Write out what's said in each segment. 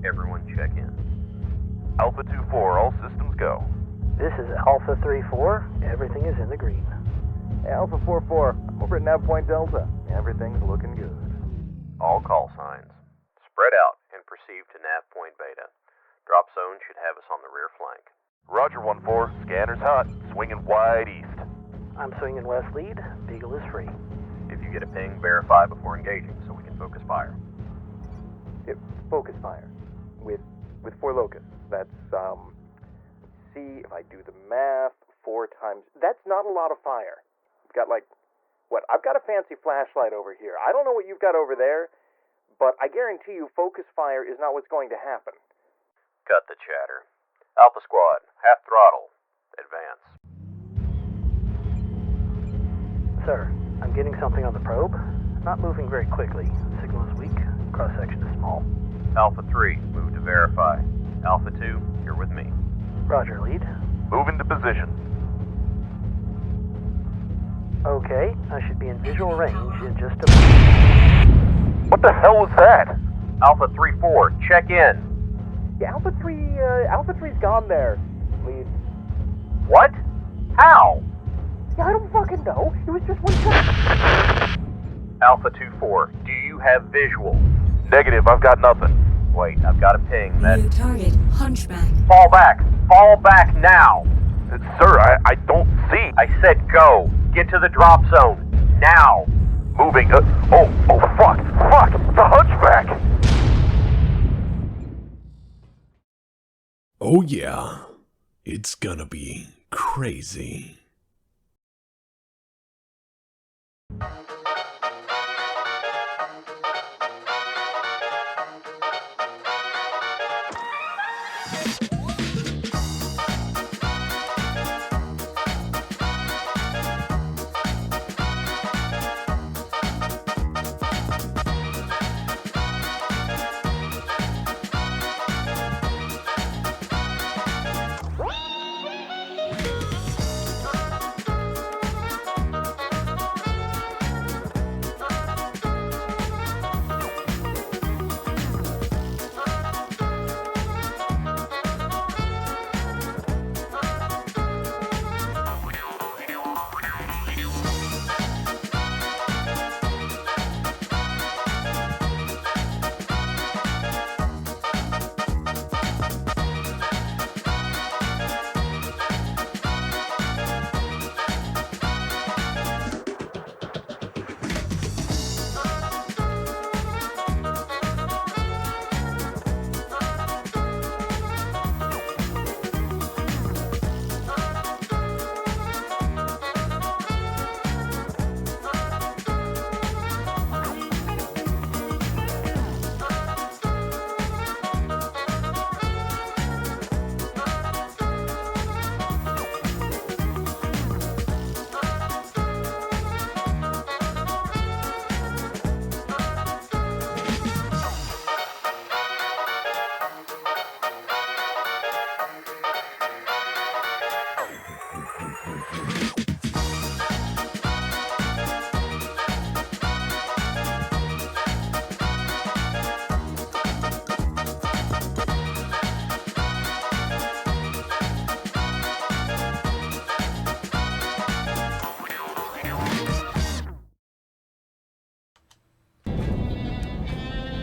Everyone check in. Alpha 2-4, all systems go. This is Alpha 3-4. Everything is in the green. Alpha 4-4, I'm over at Nav Point Delta. Everything's looking good. All call signs. Spread out and proceed to Nav Point Beta. Drop zone should have us on the rear flank. Roger 1-4, scanner's hot, swinging wide east. I'm swinging west lead. Beagle is free. If you get a ping, verify before engaging so we can focus fire. Focus fire. With 4 locusts. That's, see if I do the math, 4 times... That's not a lot of fire. I've got I've got a fancy flashlight over here. I don't know what you've got over there, but I guarantee you focus fire is not what's going to happen. Cut the chatter. Alpha Squad, half throttle. Advance. Sir, I'm getting something on the probe. Not moving very quickly. Signal is weak. Cross-section is small. Alpha 3, move to verify. Alpha 2, you're with me. Roger, lead. Move into position. Okay, I should be in visual range in just a moment. What the hell was that? Alpha 3-4, check in. Yeah, Alpha 3's gone there. Lead. What? How? Yeah, I don't fucking know. It was just one shot. Alpha 2-4, do you have visual? Negative, I've got nothing. Wait, I've got a ping. New target, Hunchback. Fall back! Fall back now! Sir, I don't see. I said go! Get to the drop zone! Now! Moving. Fuck! The hunchback! Oh yeah, it's gonna be crazy.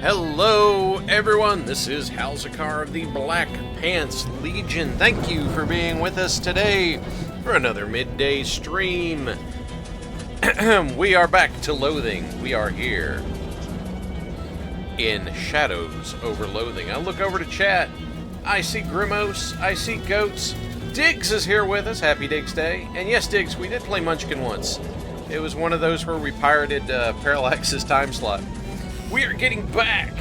Hello, everyone. This is Halzikar of the Black Pants Legion. Thank you for being with us today for another midday stream. We are back to Loathing. We are here in Shadows over Loathing. I look over to chat. I see Grimos. I see Goats. Diggs is here with us. Happy Diggs Day. And yes, Diggs, we did play Munchkin once. It was one of those where we pirated Parallax's time slot. We are getting back.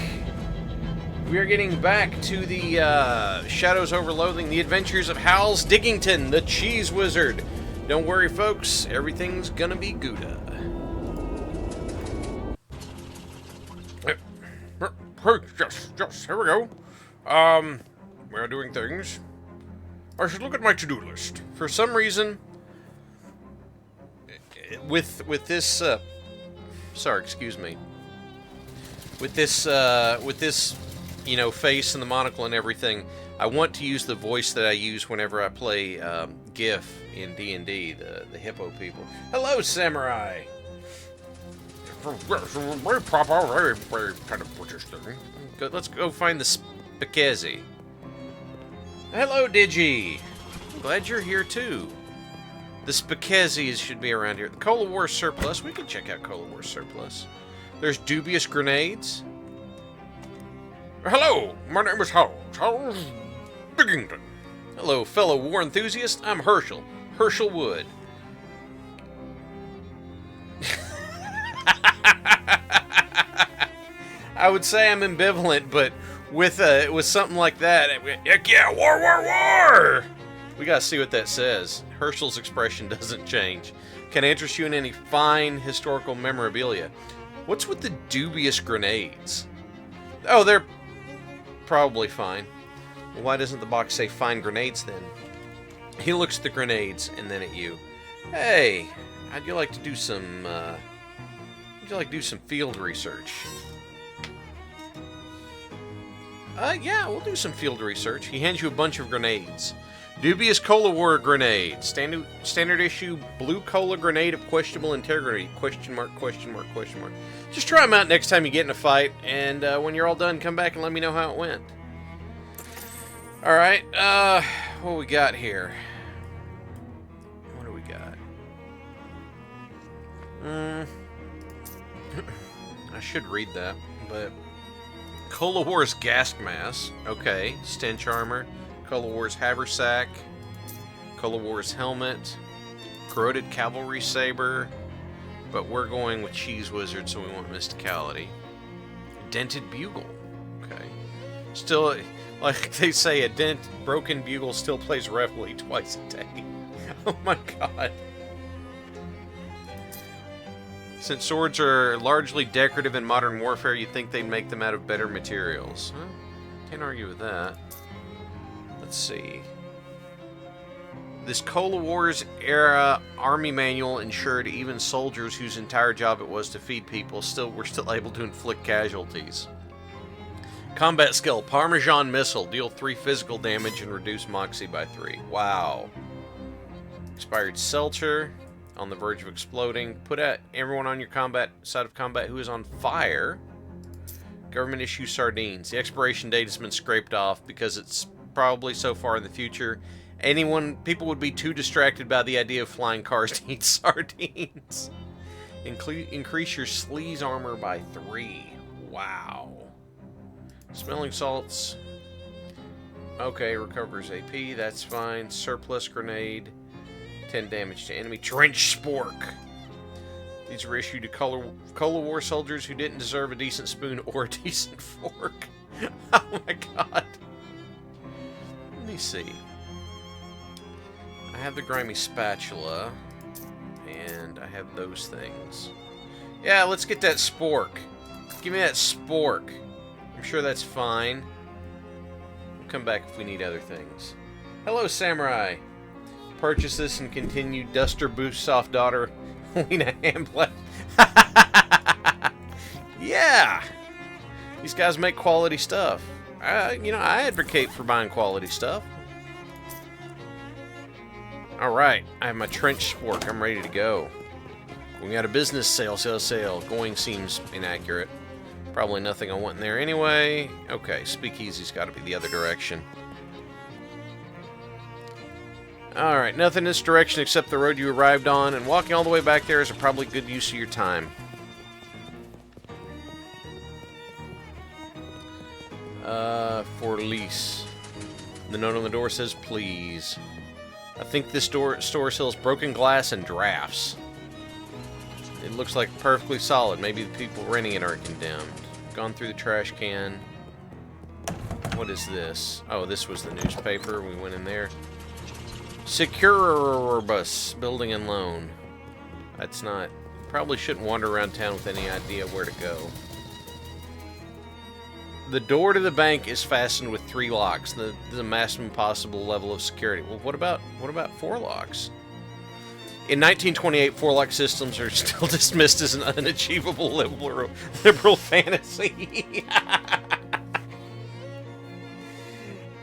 We are getting back to the Shadows over Loathing, the adventures of Hals Diggington, the Cheese Wizard. Don't worry, folks. Everything's gonna be Gouda. Yes, here we go. We are doing things. I should look at my to-do list. For some reason, with this, sorry, excuse me. With this, you know, face and the monocle and everything, I want to use the voice that I use whenever I play GIF in D&D, the hippo people. Hello, samurai! Very proper, very kind of British thing. Good, let's go find the Spaghetti. Hello, Digi! Glad you're here, too. The Spaghettis should be around here. The Cola War surplus. We can check out Cola War surplus. There's dubious grenades. Hello, my name is Charles Biggington. Hello, fellow war enthusiast. I'm Herschel. Herschel Wood. I would say I'm ambivalent, but with something like that, heck yeah, war, war, war! We gotta see what that says. Herschel's expression doesn't change. Can I interest you in any fine historical memorabilia? What's with the dubious grenades? Oh, they're probably fine. Well, why doesn't the box say fine grenades then? He looks at the grenades and then at you. Hey, how'd you like to do some field research? Yeah, we'll do some field research. He hands you a bunch of grenades. Dubious Cola War grenade. Standard issue blue cola grenade of questionable integrity. Question mark, question mark, question mark. Just try them out next time you get in a fight, and when you're all done, come back and let me know how it went. Alright, what we got here? What do we got? I should read that, but... Cola War's gas mask. Okay. Stench armor. Cola War's haversack. Cola War's helmet. Corroded cavalry saber. But we're going with Cheese Wizard, so we want mysticality. Dented bugle. Okay. Still, like they say, a broken bugle still plays reveille twice a day. Oh my god. Since swords are largely decorative in modern warfare, you'd think they'd make them out of better materials. Huh? Can't argue with that. Let's see. This Cola Wars era army manual ensured even soldiers whose entire job it was to feed people were still able to inflict casualties. Combat skill, Parmesan missile, deal 3 physical damage and reduce Moxie by 3. Wow. Expired Seltzer. On the verge of exploding. Put out everyone on your side of combat who is on fire. Government issue sardines. The expiration date has been scraped off because it's probably so far in the future. People would be too distracted by the idea of flying cars to eat sardines. Increase your sleaze armor by 3. Wow. Smelling salts. Okay, recovers AP. That's fine. Surplus grenade. 10 damage to enemy. Trench Spork. These were issued to Cola War soldiers who didn't deserve a decent spoon or a decent fork. Oh my god. Let me see. I have the grimy spatula. And I have those things. Yeah, let's get that spork. Give me that spork. I'm sure that's fine. We'll come back if we need other things. Hello, Samurai. Purchase this and continue Duster Boost Soft Daughter Lena Hamlet. Yeah! These guys make quality stuff. I advocate for buying quality stuff. Alright, I have my trench spork. I'm ready to go. We got a business sale. Going seems inaccurate. Probably nothing I want in there anyway. Okay, Speakeasy's got to be the other direction. Alright, nothing in this direction except the road you arrived on, and walking all the way back there is a probably good use of your time. For lease. The note on the door says, please. I think this store sells broken glass and drafts. It looks like perfectly solid. Maybe the people renting it are condemned. Gone through the trash can. What is this? Oh, this was the newspaper. We went in there. Securbus building and loan. That's not... Probably shouldn't wander around town with any idea where to go. The door to the bank is fastened with 3 locks, the maximum possible level of security. Well, what about 4 locks? In 1928, 4-lock systems are still dismissed as an unachievable liberal fantasy.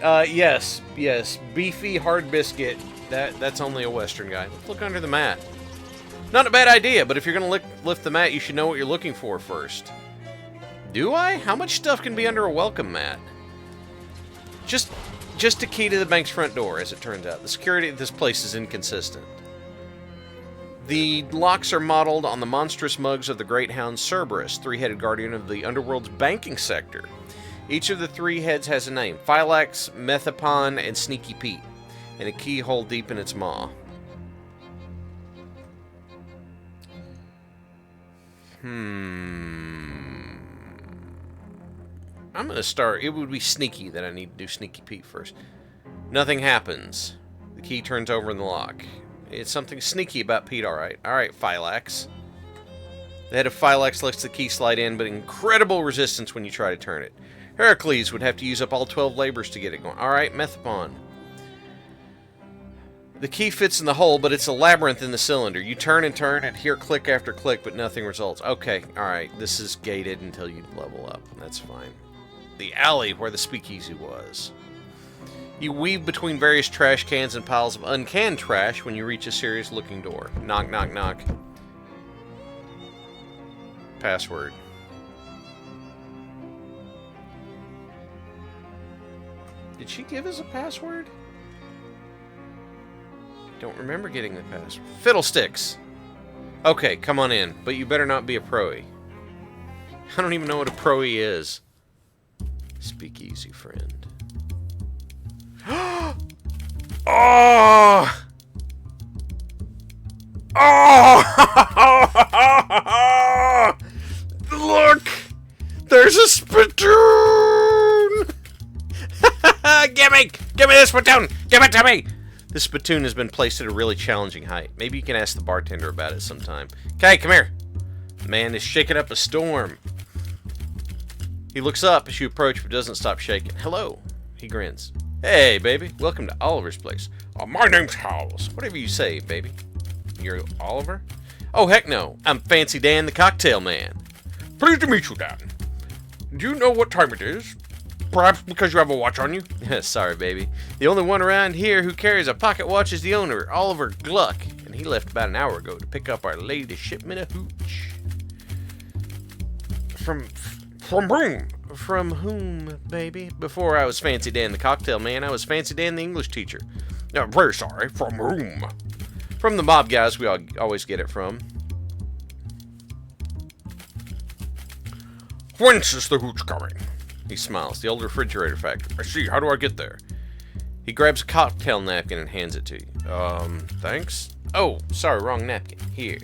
Yes. Beefy hard biscuit. That's only a Western guy. Let's look under the mat. Not a bad idea, but if you're going to lift the mat, you should know what you're looking for first. Do I? How much stuff can be under a welcome mat? Just a key to the bank's front door, as it turns out. The security at this place is inconsistent. The locks are modeled on the monstrous mugs of the great hound Cerberus, three-headed guardian of the underworld's banking sector. Each of the three heads has a name: Phylax, Methapon, and Sneaky Pete, and a keyhole deep in its maw. I'm going to start. It would be Sneaky that I need to do Sneaky Pete first. Nothing happens. The key turns over in the lock. It's something sneaky about Pete, alright. Alright, Phylax. The head of Phylax lets the key slide in, but incredible resistance when you try to turn it. Heracles would have to use up all 12 labors to get it going. Alright, Methapon. The key fits in the hole, but it's a labyrinth in the cylinder. You turn and hear click after click, but nothing results. Okay, alright, this is gated until you level up. That's fine. The alley where the speakeasy was. You weave between various trash cans and piles of uncanned trash when you reach a serious-looking door. Knock, knock, knock. Password. Did she give us a password? Don't remember getting the password. Fiddlesticks! Okay, come on in, but you better not be a proey. I don't even know what a proey is. Speakeasy friend. Oh! Oh! Look! There's a spittoon! Gimme this spittoon! Give it to me! This spittoon has been placed at a really challenging height. Maybe you can ask the bartender about it sometime. Okay, come here. The man is shaking up a storm. He looks up as you approach, but doesn't stop shaking. Hello. He grins. Hey, baby. Welcome to Oliver's place. My name's Howells. Whatever you say, baby. You're Oliver? Oh, heck no. I'm Fancy Dan, the cocktail man. Pleased to meet you, Dan. Do you know what time it is? Perhaps because you have a watch on you? Sorry, baby. The only one around here who carries a pocket watch is the owner, Oliver Gluck, and he left about an hour ago to pick up our latest shipment of hooch. From whom? From whom, baby? Before I was Fancy Dan the cocktail man, I was Fancy Dan the English teacher. Very sorry. From whom? From the mob guys we always get it from. Whence is the hooch coming? He smiles. The old refrigerator factory. I see. How do I get there? He grabs a cocktail napkin and hands it to you. Thanks. Oh, sorry, wrong napkin. Here.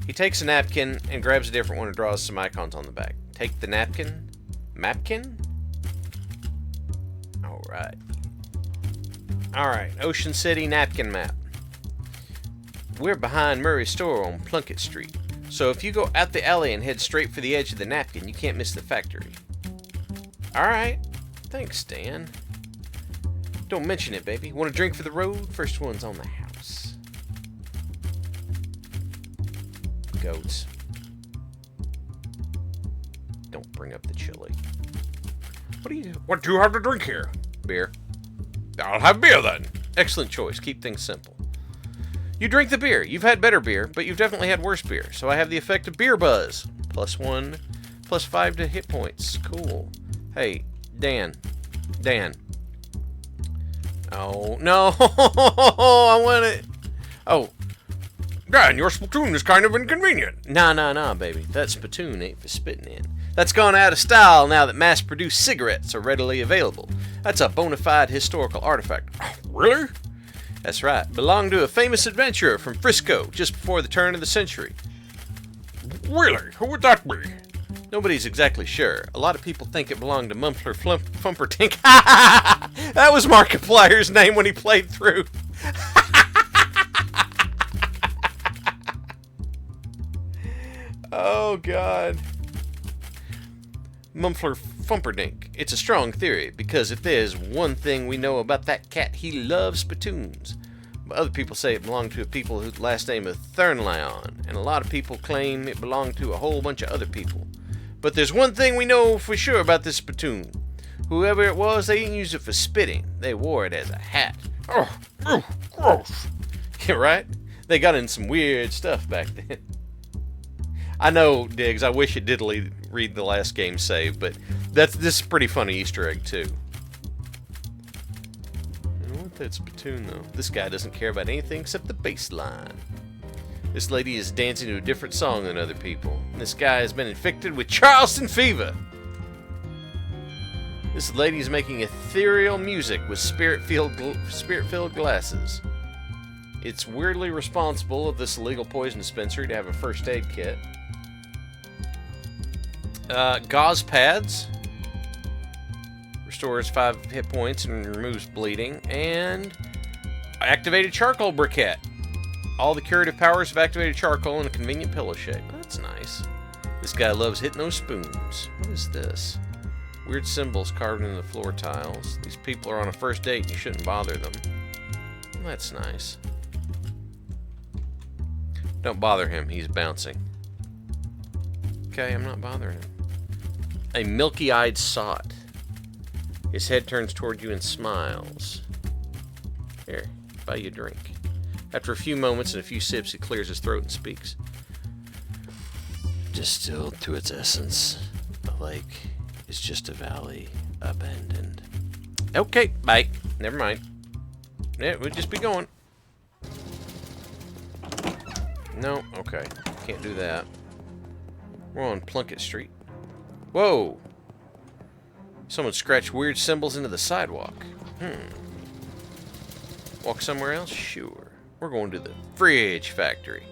He takes a napkin and grabs a different one and draws some icons on the back. Take the napkin. Mapkin? Alright. Alright, Ocean City napkin map. We're behind Murray's store on Plunkett Street. So if you go out the alley and head straight for the edge of the napkin, you can't miss the factory. Alright. Thanks, Dan. Don't mention it, baby. Want a drink for the road? First one's on the house. Goats. Don't bring up the chili. What do you have to drink here? Beer. I'll have beer then. Excellent choice. Keep things simple. You drink the beer. You've had better beer, but you've definitely had worse beer. So I have the effect of beer buzz. +1, +5 to hit points. Cool. Hey, Dan. Oh, no. I want it. Oh. Dan, your spittoon is kind of inconvenient. Nah, baby. That spittoon ain't for spitting in. That's gone out of style now that mass-produced cigarettes are readily available. That's a bona fide historical artifact. Really? That's right. Belonged to a famous adventurer from Frisco just before the turn of the century. Really? Who would that be? Nobody's exactly sure. A lot of people think it belonged to Mumpler Fumpertink. That was Markiplier's name when he played through. Oh, God. Mumpler Fumperdink. It's a strong theory, because if there's one thing we know about that cat, he loves spittoons. But other people say it belonged to a people whose last name is Thurnlion, and a lot of people claim it belonged to a whole bunch of other people. But there's one thing we know for sure about this spittoon. Whoever it was, they didn't use it for spitting. They wore it as a hat. Oh, gross. Yeah, right? They got in some weird stuff back then. I know, Diggs, I wish it did read the last game save, but this is a pretty funny Easter egg, too. I don't want that spittoon, though. This guy doesn't care about anything except the bass line. This lady is dancing to a different song than other people. And this guy has been infected with Charleston fever. This lady is making ethereal music with spirit-filled glasses. It's weirdly responsible of this illegal poison dispensary to have a first aid kit. Gauze pads. Restores 5 hit points and removes bleeding. And activated charcoal briquette. All the curative powers of activated charcoal in a convenient pillow shape. That's nice. This guy loves hitting those spoons. What is this? Weird symbols carved into the floor tiles. These people are on a first date and you shouldn't bother them. That's nice. Don't bother him, he's bouncing. Okay, I'm not bothering him. A milky-eyed sot. His head turns toward you and smiles. Here, buy you a drink. After a few moments and a few sips, he clears his throat and speaks. Distilled to its essence, the lake is just a valley abandoned. Okay, bye. Never mind. Yeah, we'll just be going. No, okay. Can't do that. We're on Plunkett Street. Whoa! Someone scratched weird symbols into the sidewalk. Walk somewhere else? Sure. We're going to the fridge factory.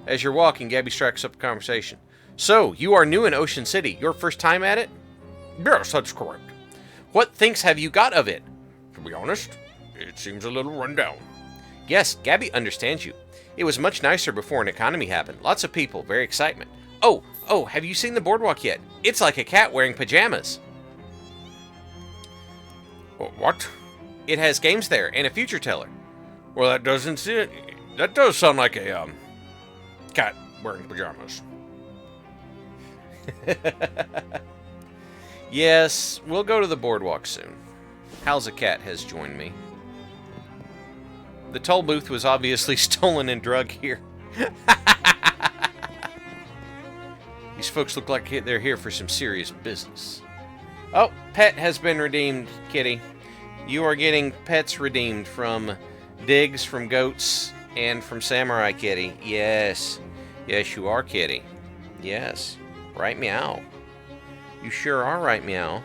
As you're walking, Gabby strikes up a conversation. So, you are new in Ocean City. Your first time at it? Yes, that's correct. What thinks have you got of it? To be honest, it seems a little run down. Yes, Gabby understands you. It was much nicer before an economy happened. Lots of people, very excitement. Oh, have you seen the boardwalk yet? It's like a cat wearing pajamas. What? It has games there and a future teller. Well, that does sound like a cat wearing pajamas. Yes, we'll go to the boardwalk soon. Halzikar has joined me. The toll booth was obviously stolen and drug here. These folks look like they're here for some serious business. Oh, pet has been redeemed, kitty. You are getting pets redeemed from Diggs, from Goats, and from Samurai Kitty. Yes. Yes, you are, kitty. Yes. Right meow. You sure are right meow.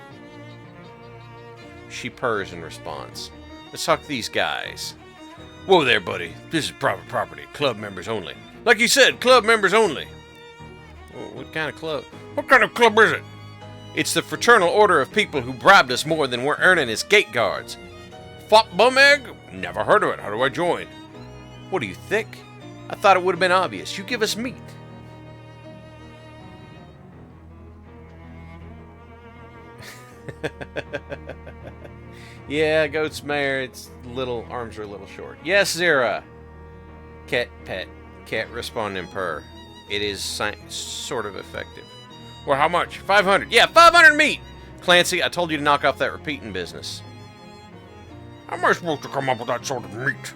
She purrs in response. Let's talk to these guys. Whoa there, buddy. This is private property. Club members only. Like you said, club members only. What kind of club? What kind of club is it? It's the fraternal order of people who bribed us more than we're earning as gate guards. Fop bum egg? Never heard of it. How do I join? What are you, thick? I thought it would have been obvious. You give us meat. Yeah, Goat's mare, its little arms are a little short. Yes, Zira. Cat pet. Cat respond in purr. It is sort of effective. Well, how much? 500. Yeah, 500 meat. Clancy, I told you to knock off that repeating business. How am I supposed to come up with that sort of meat?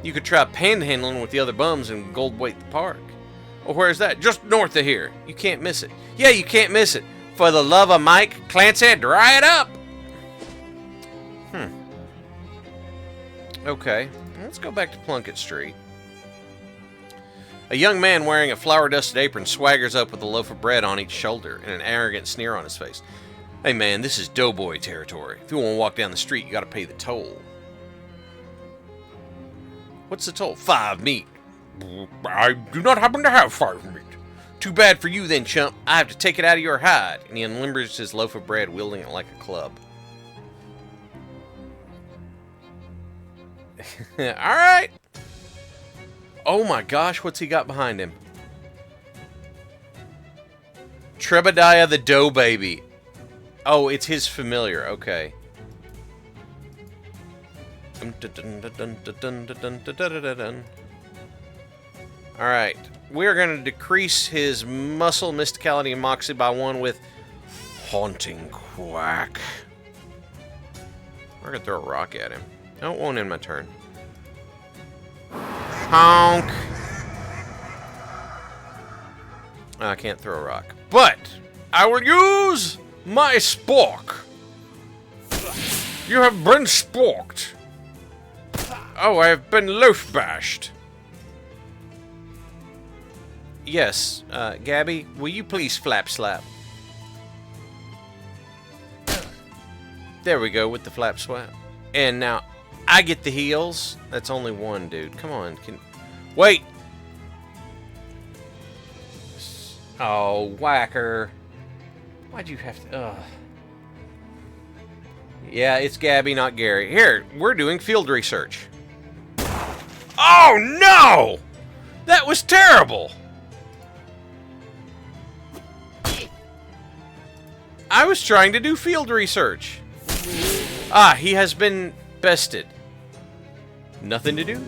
You could try panhandling with the other bums in Goldwaite the Park. Oh, where's that? Just north of here. You can't miss it. Yeah, you can't miss it. For the love of Mike, Clancy, dry it up. Okay, let's go back to Plunkett Street. A young man wearing a flour-dusted apron swaggers up with a loaf of bread on each shoulder and an arrogant sneer on his face. Hey man, this is doughboy territory. If you want to walk down the street, you gotta pay the toll. What's the toll? 5 meat. I do not happen to have 5 meat. Too bad for you then, chump. I have to take it out of your hide. And he unlimbers his loaf of bread, wielding it like a club. Alright. Oh my gosh, what's he got behind him? Trebediah the Dough Baby. Oh, it's his familiar. Okay. Alright. We're going to decrease his muscle, mysticality, and moxie by 1 with haunting quack. We're gonna throw a rock at him. No, it won't end my turn. Honk! I can't throw a rock. But I will use my spork. You have been sporked. Oh, I have been loaf bashed. Yes, Gabby, will you please flap slap? There we go with the flap swap. And now I get the heals. That's only one, dude. Come on. Wait. Oh, whacker. Why'd you have to... Ugh. Yeah, it's Gabby, not Gary. Here, we're doing field research. Oh, no! That was terrible! I was trying to do field research. Ah, he has been bested. Nothing to do?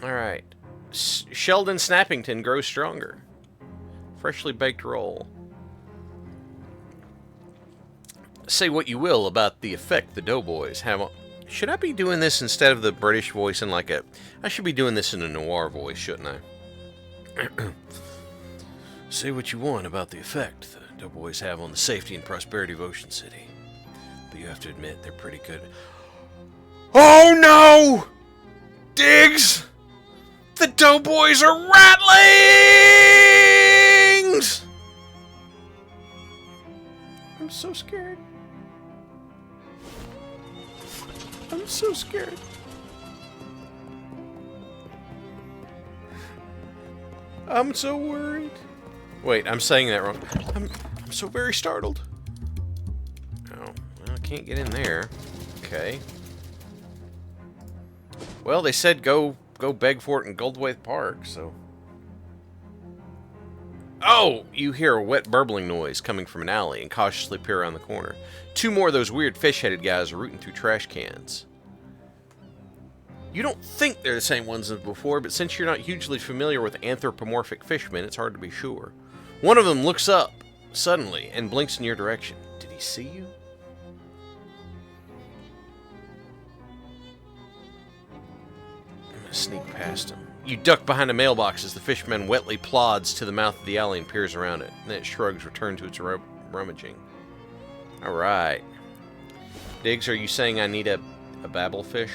Alright. Sheldon Snappington grows stronger. Freshly baked roll. Say what you will about the effect the Doughboys have on... Should I be doing this instead of the British voice in like a... I should be doing this in a noir voice, shouldn't I? Say what you want about the effect the Doughboys have on the safety and prosperity of Ocean City. But you have to admit, they're pretty good. Oh no! Diggs! The Doughboys are ratlings! I'm so scared. I'm so scared. I'm so worried. Wait, I'm saying that wrong. I'm so very startled. Oh, well, I can't get in there. Okay. Well, they said go beg for it in Goldthwaite Park, so... Oh! You hear a wet burbling noise coming from an alley and cautiously peer around the corner. Two more of those weird fish-headed guys are rooting through trash cans. You don't think they're the same ones as before, but since you're not hugely familiar with anthropomorphic fishmen, it's hard to be sure. One of them looks up, suddenly, and blinks in your direction. Did he see you? I'm gonna sneak past him. You duck behind a mailbox as the fishman wetly plods to the mouth of the alley and peers around it. Then it shrugs, return to its rummaging. Alright. Diggs, are you saying I need a babblefish?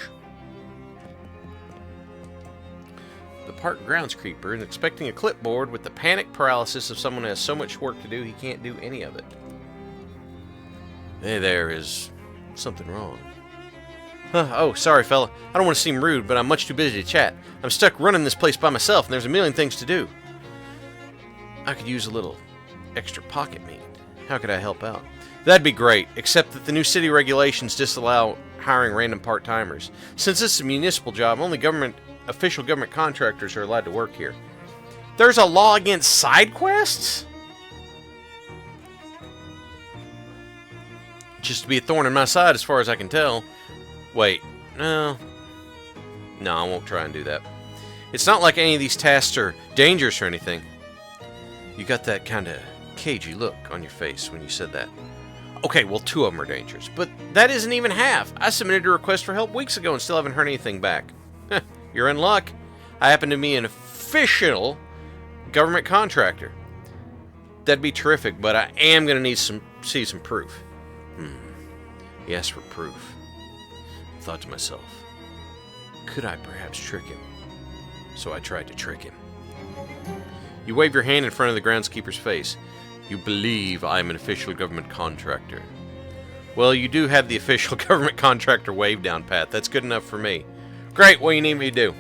The park groundskeeper is expecting a clipboard with the panic paralysis of someone who has so much work to do he can't do any of it. Hey, there is something wrong. Huh, oh, sorry, fella. I don't want to seem rude, but I'm much too busy to chat. I'm stuck running this place by myself, and there's a million things to do. I could use a little extra pocket meat. How could I help out? That'd be great, except that the new city regulations disallow hiring random part-timers. Since this is a municipal job, only official government contractors are allowed to work here. There's a law against side quests? Just to be a thorn in my side as far as I can tell. Wait, no, I won't try and do that. It's not like any of these tasks are dangerous or anything. You got that kind of cagey look on your face when you said that. Okay, well, 2 of them are dangerous, but that isn't even half. I submitted a request for help weeks ago and still haven't heard anything back. You're in luck. I happen to be an official government contractor. That'd be terrific, but I am going to need see some proof. Yes, for proof. I thought to myself, could I perhaps trick him? So I tried to trick him. You wave your hand in front of the groundskeeper's face. You believe I am an official government contractor. Well, you do have the official government contractor wave down pat. That's good enough for me. Great, what do you need me to do?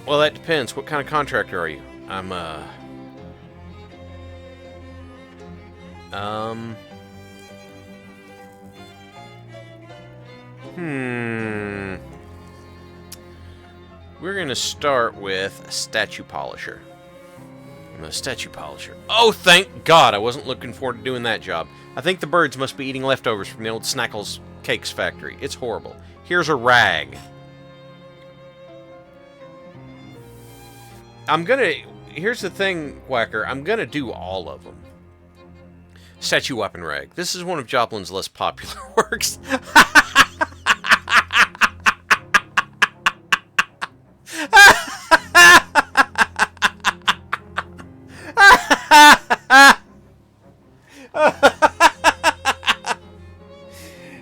Well, that depends. What kind of contractor are you? I'm, We're gonna start with a statue polisher. I'm a statue polisher. Oh, thank God! I wasn't looking forward to doing that job. I think the birds must be eating leftovers from the old Snackles Cakes factory. It's horrible. Here's a rag. I'm gonna... here's the thing, Whacker. I'm gonna do all of them. Statue Weapon Rag. This is one of Joplin's less popular works.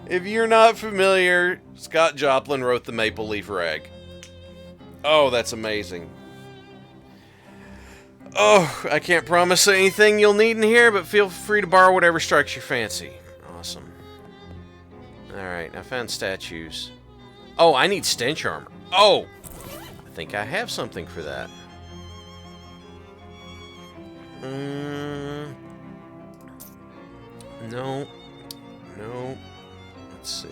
If you're not familiar, Scott Joplin wrote the Maple Leaf Rag. Oh, that's amazing. Oh, I can't promise anything you'll need in here, but feel free to borrow whatever strikes your fancy. Awesome. Alright, I found statues. Oh, I need stench armor. Oh! I think I have something for that. No. No. Let's see.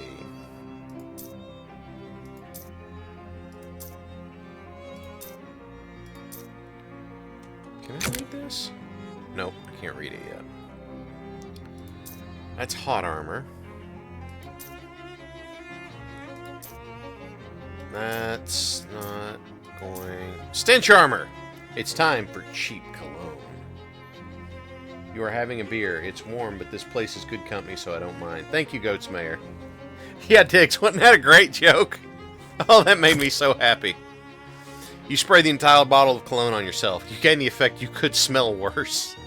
Can I read this? Nope, I can't read it yet. That's hot armor. That's not going... Stench armor! It's time for cheap cologne. You are having a beer. It's warm, but this place is good company, so I don't mind. Thank you, Goats Mayor. Yeah, Diggs, wasn't that a great joke? Oh, that made me so happy. You spray the entire bottle of cologne on yourself. You gain the effect you could smell worse.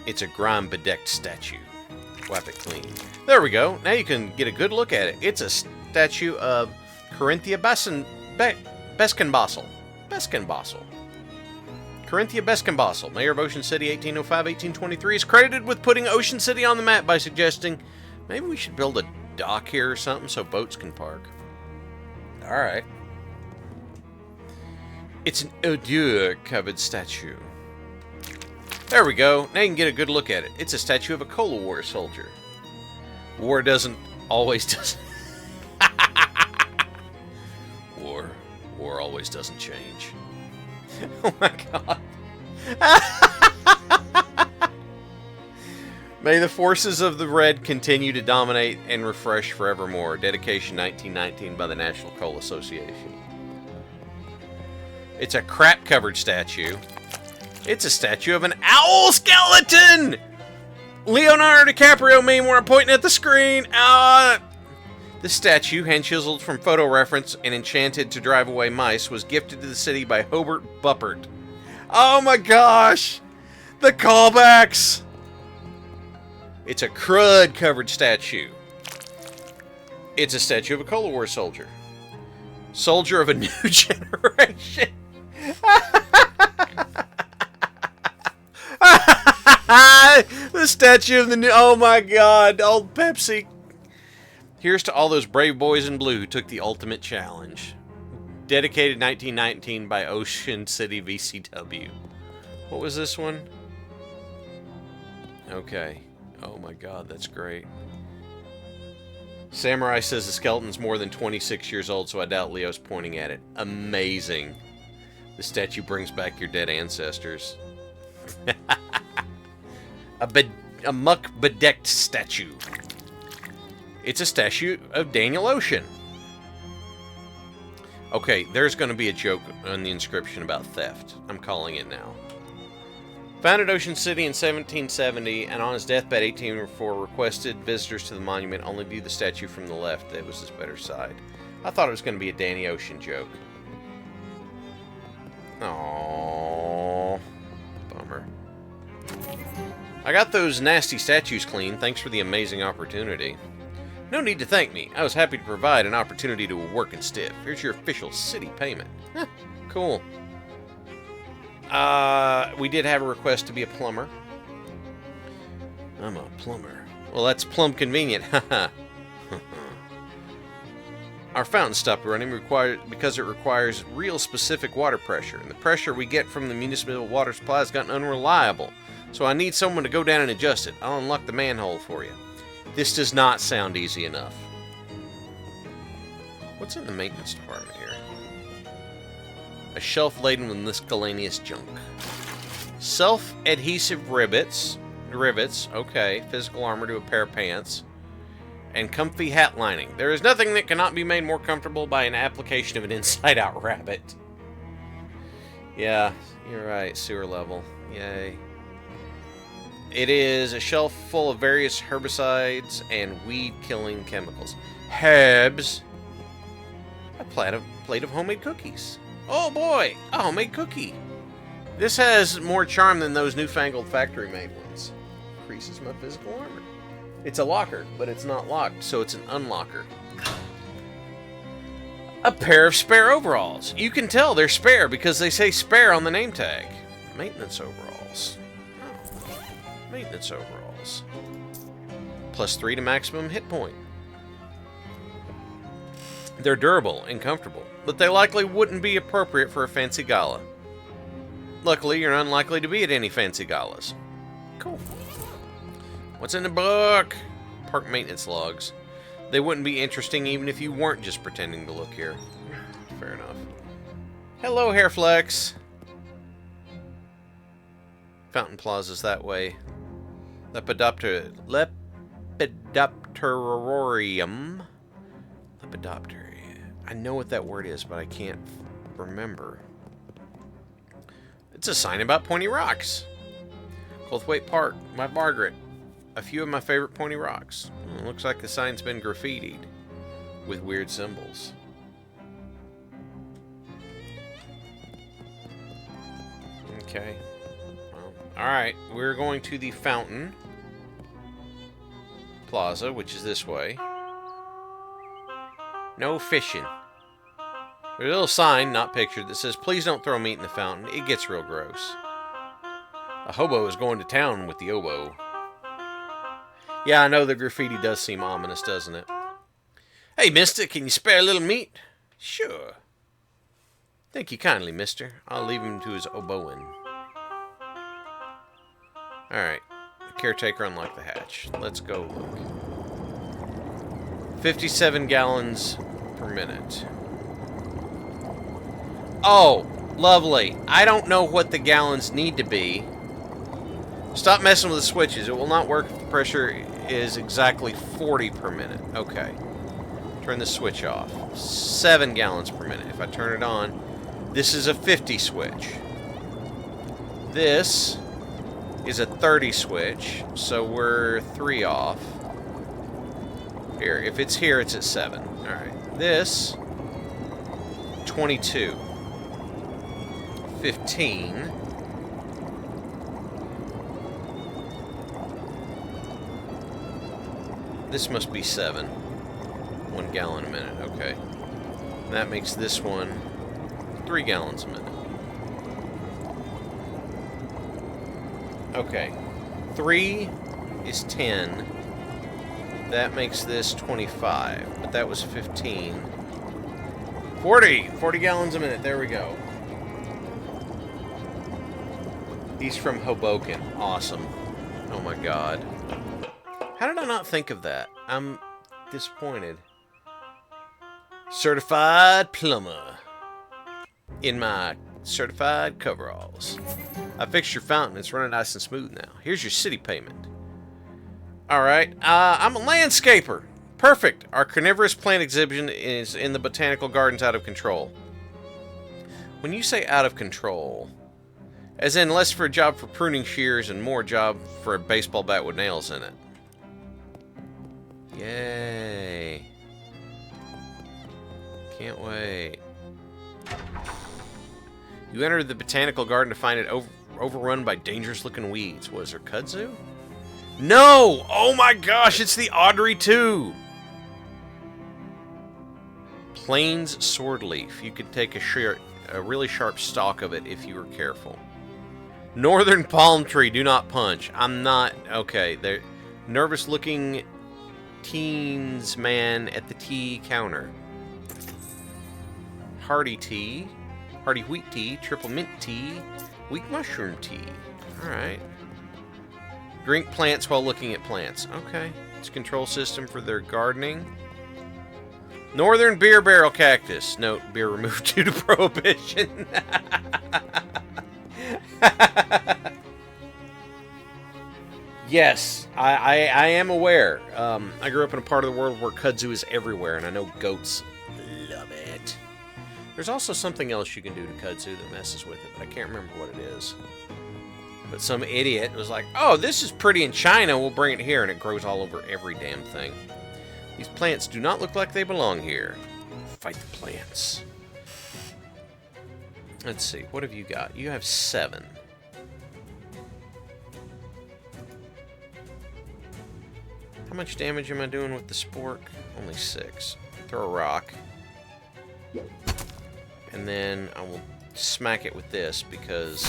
It's a grime-bedecked statue. Wipe it clean. There we go. Now you can get a good look at it. It's a statue of Corinthia Beskenbossel. Corinthia Beskenbossel, mayor of Ocean City, 1805-1823, is credited with putting Ocean City on the map by suggesting maybe we should build a dock here or something so boats can park. Alright. It's an odeur-covered statue. There we go. Now you can get a good look at it. It's a statue of a Cola War soldier. War doesn't always does. War always doesn't change. Oh my god. May the forces of the red continue to dominate and refresh forevermore. Dedication 1919 by the National Coal Association. It's a crap-covered statue. It's a statue of an owl skeleton! Leonardo DiCaprio meme where I'm pointing at the screen. The statue, hand-chiseled from photo reference and enchanted to drive away mice, was gifted to the city by Hobart Buppert. Oh my gosh! The callbacks! It's a crud-covered statue. It's a statue of a Cola War soldier. Soldier of a new generation. The statue of the new... Oh my god, old Pepsi. Here's to all those brave boys in blue who took the ultimate challenge. Dedicated 1919 by Ocean City VCW. What was this one? Okay. Oh my god, that's great. Samurai says the skeleton's more than 26 years old, so I doubt Leo's pointing at it. Amazing. The statue brings back your dead ancestors. A muck-bedecked statue. It's a statue of Daniel Ocean. Okay, there's going to be a joke on the inscription about theft. I'm calling it now. Founded Ocean City in 1770, and on his deathbed 1804, requested visitors to the monument only view the statue from the left. That was his better side. I thought it was going to be a Danny Ocean joke. Aww. Bummer. I got those nasty statues clean. Thanks for the amazing opportunity. No need to thank me. I was happy to provide an opportunity to a working stiff. Here's your official city payment. Huh, cool. We did have a request to be a plumber. I'm a plumber. Well, that's plumb convenient. Haha. Our fountain stopped running because it requires real specific water pressure, and the pressure we get from the municipal water supply has gotten unreliable. So I need someone to go down and adjust it. I'll unlock the manhole for you. This does not sound easy enough. What's in the maintenance department here? A shelf laden with miscellaneous junk. Self-adhesive rivets. Okay. Physical armor to a pair of pants. and comfy hat lining. There is nothing that cannot be made more comfortable by an application of an inside-out rabbit. Yeah, you're right, sewer level. Yay. It is a shelf full of various herbicides and weed-killing chemicals. Herbs. A plate of homemade cookies. Oh boy, a homemade cookie. This has more charm than those newfangled factory-made ones. Increases my physical armor. It's a locker, but it's not locked, so it's an unlocker. A pair of spare overalls. You can tell they're spare because they say spare on the name tag. Maintenance overalls. Oh. Maintenance overalls. +3 to maximum hit point. They're durable and comfortable, but they likely wouldn't be appropriate for a fancy gala. Luckily, you're unlikely to be at any fancy galas. Cool. What's in the book? Park maintenance logs. They wouldn't be interesting even if you weren't just pretending to look here. Fair enough. Hello, Hairflex. Fountain Plaza's that way. Lepidopterarium. Lepidopter. I know what that word is, but I can't remember. It's a sign about pointy rocks. Coldthwaite Park, my Margaret. A few of my favorite pointy rocks. Looks like the sign's been graffitied with weird symbols. Okay. Well, alright, we're going to the Fountain Plaza, which is this way. No fishing. There's a little sign, not pictured, that says, please don't throw meat in the fountain. It gets real gross. A hobo is going to town with the oboe. Yeah, I know the graffiti does seem ominous, doesn't it? Hey, mister, can you spare a little meat? Sure. Thank you kindly, mister. I'll leave him to his oboeing. Alright. The caretaker unlocked the hatch. Let's go look. 57 gallons per minute. Oh, lovely. I don't know what the gallons need to be. Stop messing with the switches. It will not work if the pressure is exactly 40 per minute. Okay. Turn the switch off. 7 gallons per minute. If I turn it on, this is a 50 switch. This is a 30 switch, so we're 3 off. Here, if it's here, it's at 7. Alright. This, 22. 15. This must be 7. 1 gallon a minute, okay. And that makes this one 3 gallons a minute. Okay. 3 is 10. That makes this 25. But that was 15. 40! 40 gallons a minute. There we go. He's from Hoboken. Awesome. Oh my god. How did I not think of that? I'm disappointed. Certified plumber. In my certified coveralls. I fixed your fountain. It's running nice and smooth now. Here's your city payment. Alright. I'm a landscaper. Perfect. Our carnivorous plant exhibition is in the botanical gardens out of control. When you say out of control, as in less for a job for pruning shears and more job for a baseball bat with nails in it. Yay. Can't wait. You entered the botanical garden to find it overrun by dangerous-looking weeds. Was there kudzu? No! Oh my gosh, it's the Audrey 2! Plains swordleaf. You could take a really sharp stalk of it if you were careful. Northern palm tree. Do not punch. I'm not... Okay, they're nervous-looking teens man at the tea counter. Hearty tea. Hearty wheat tea. Triple mint tea. Weak mushroom tea. Alright. Drink plants while looking at plants. Okay. It's a control system for their gardening. Northern beer barrel cactus. Note, beer removed due to prohibition. Yes, I am aware. I grew up in a part of the world where kudzu is everywhere, and I know goats love it. There's also something else you can do to kudzu that messes with it, but I can't remember what it is. But some idiot was like, oh, this is pretty in China, we'll bring it here, and it grows all over every damn thing. These plants do not look like they belong here. Fight the plants. Let's see, what have you got? You have 7. How much damage am I doing with the spork? Only 6. Throw a rock. And then I will smack it with this because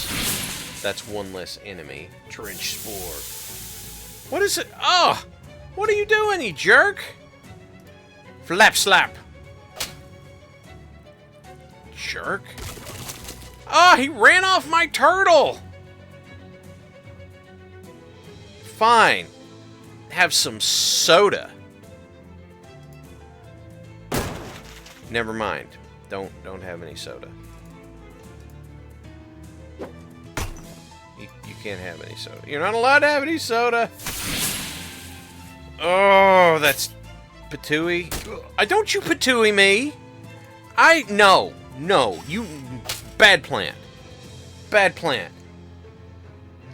that's one less enemy. Trench spore. What is it? Oh! What are you doing, you jerk? Flap slap. Jerk. Oh, he ran off my turtle! Fine. Have some soda. Never mind. Don't have any soda. You can't have any soda. You're not allowed to have any soda. Oh, that's patooey. Don't you patooey me. No, you bad plant. Bad plant.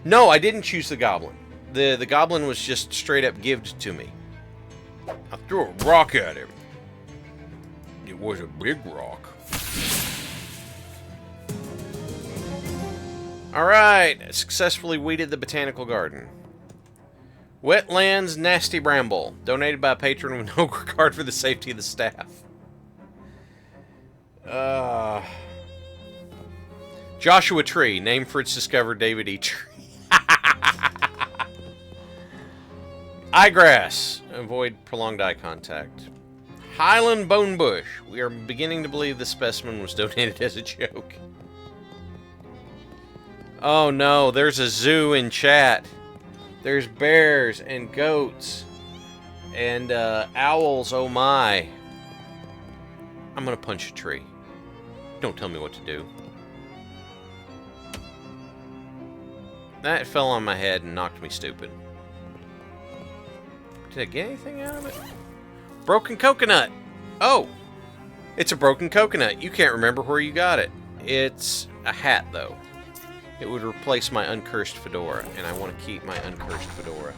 No, I didn't choose the goblin. The goblin was just straight up gived to me. I threw a rock at him. It was a big rock. Alright, successfully weeded the botanical garden. Wetlands Nasty Bramble, donated by a patron with no regard for the safety of the staff. Joshua Tree, named for its discoverer David E. Tree. Eyegrass, avoid prolonged eye contact. Highland Bonebush, we are beginning to believe the specimen was donated as a joke. Oh no, there's a zoo in chat. There's bears and goats and owls, oh my. I'm gonna punch a tree. Don't tell me what to do. That fell on my head and knocked me stupid. Did I get anything out of it? Broken coconut! Oh! It's a broken coconut. You can't remember where you got it. It's a hat, though. It would replace my uncursed fedora, and I want to keep my uncursed fedora.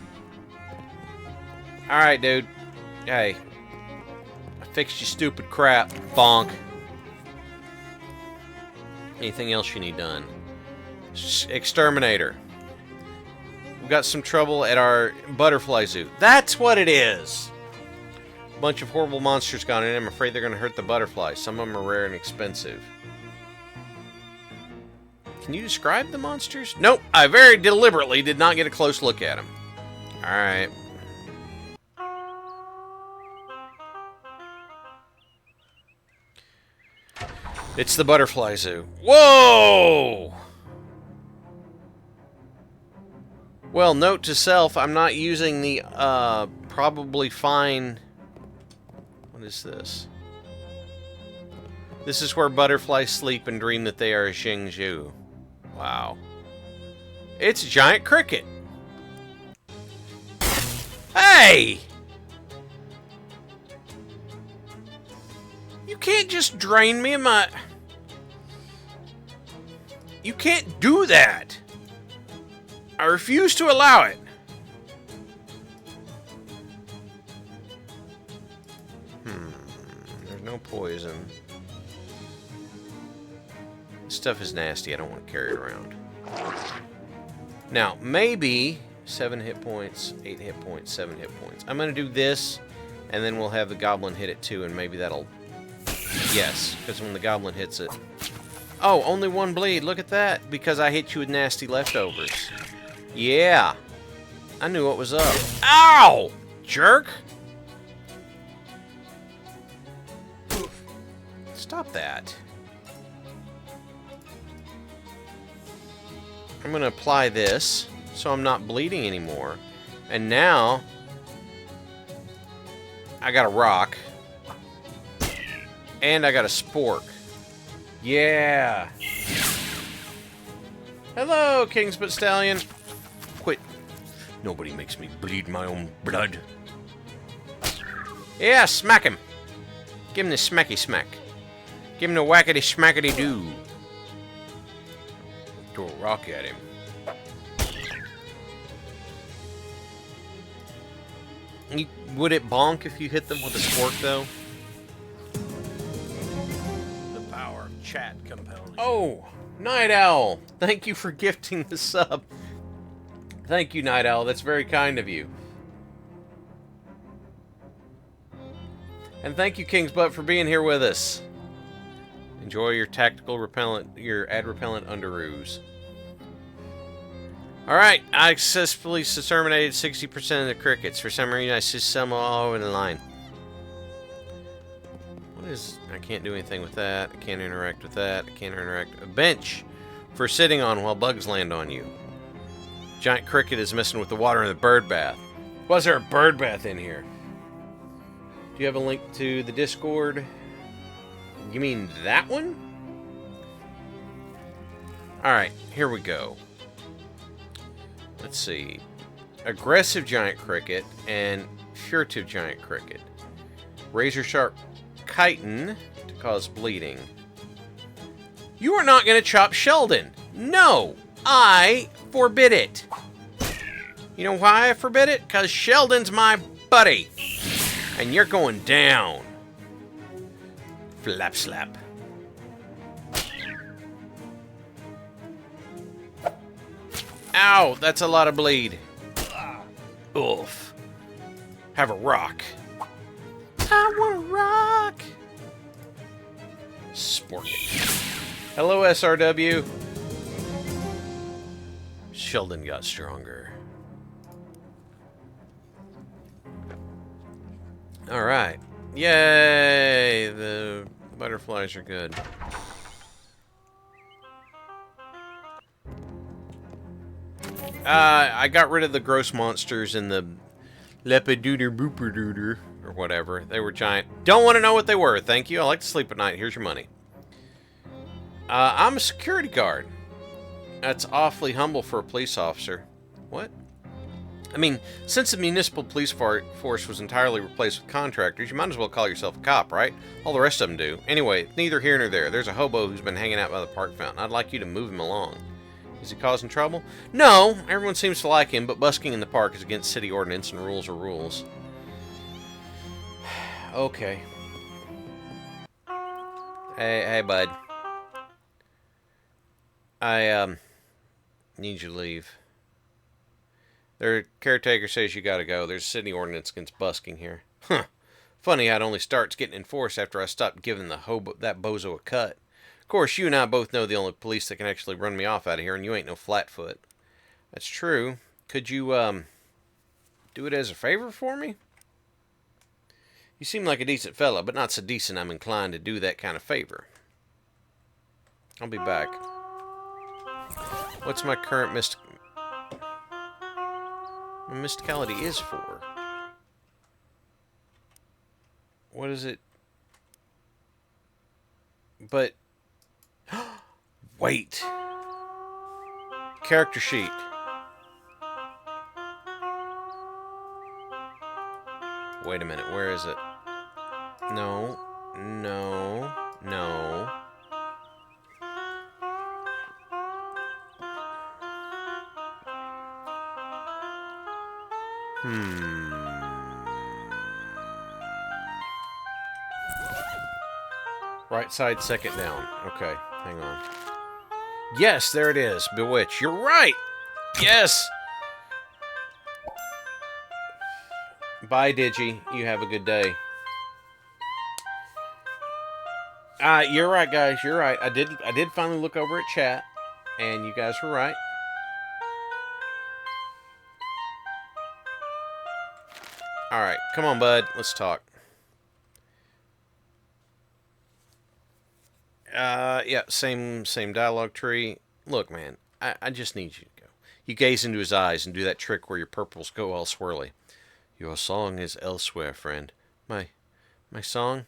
Alright, dude. Hey. I fixed your stupid crap. Bonk. Anything else you need done? Exterminator. We've got some trouble at our butterfly zoo. That's what it is! A bunch of horrible monsters gone in. I'm afraid they're going to hurt the butterflies. Some of them are rare and expensive. Can you describe the monsters? Nope. I very deliberately did not get a close look at them. Alright. It's the butterfly zoo. Whoa! Well, note to self, I'm not using the, probably fine... What is this? This is where butterflies sleep and dream that they are a Xingzhu. Wow. It's a giant cricket. Hey! You can't just drain me of my... You can't do that! I refuse to allow it. There's no poison. This stuff is nasty. I don't want to carry it around. Now, maybe 7 hit points, 8 hit points, 7 hit points. I'm going to do this, and then we'll have the goblin hit it too, and maybe that'll... Yes, because when the goblin hits it... Oh, only 1 bleed. Look at that. Because I hit you with nasty leftovers. Yeah. I knew what was up. Ow! Jerk! Stop that. I'm going to apply this so I'm not bleeding anymore. And now I got a rock. And I got a spork. Yeah. Hello, King's But Stallion. Quit Nobody makes me bleed my own blood. Yeah, smack him. Give him the smacky smack. Give him the whackety smackety doo. Throw a rock at him. Would it bonk if you hit them with a spork, though? The power of chat compels you. Oh, Night Owl. Thank you for gifting the sub. Thank you, Night Owl. That's very kind of you. And thank you, King's Butt, for being here with us. Enjoy your tactical repellent, your ad repellent underoos. Alright, I successfully exterminated 60% of the crickets. For some reason, I see some all over the line. What is... I can't do anything with that. I can't interact with that. I can't interact... A bench for sitting on while bugs land on you. Giant cricket is messing with the water in the bird bath. Was there a bird bath in here? Do you have a link to the Discord? You mean that one? Alright, here we go. Let's see. Aggressive giant cricket and furtive giant cricket. Razor sharp chitin to cause bleeding. You are not going to chop Sheldon. No, I forbid it. You know why I forbid it? Because Sheldon's my buddy. And you're going down. Flap slap. Ow, that's a lot of bleed. Oof. Have a rock. I want a rock. Spork it. Hello, SRW. Sheldon got stronger. Alright. Yay! The butterflies are good. I got rid of the gross monsters and the lepidooder booperdooder, or whatever. They were giant. Don't want to know what they were, thank you. I like to sleep at night. Here's your money. I'm a security guard. That's awfully humble for a police officer. What? I mean, since the municipal police force was entirely replaced with contractors, you might as well call yourself a cop, right? All the rest of them do. Anyway, neither here nor there. There's a hobo who's been hanging out by the park fountain. I'd like you to move him along. Is he causing trouble? No, everyone seems to like him, but busking in the park is against city ordinance and rules are rules. Okay. Hey, bud. I, need you to leave. Their caretaker says you gotta go. There's a city ordinance against busking here. Huh. Funny how it only starts getting enforced after I stop giving that bozo a cut. Of course, you and I both know the only police that can actually run me off out of here, and you ain't no flatfoot. That's true. Could you, do it as a favor for me? You seem like a decent fella, but not so decent I'm inclined to do that kind of favor. I'll be back. What's my current mysticality is for? What is it? But... Wait. Character sheet. Wait a minute, where is it? No. Right side, second down. Okay, hang on. Yes, there it is. Bewitch. You're right! Yes! Bye, Digi. You have a good day. You're right, guys. You're right. I did finally look over at chat, and you guys were right. Alright, come on, bud. Let's talk. Yeah, same dialogue tree. Look, man, I just need you to go. You gaze into his eyes and do that trick where your purples go all swirly. Your song is elsewhere, friend. My song?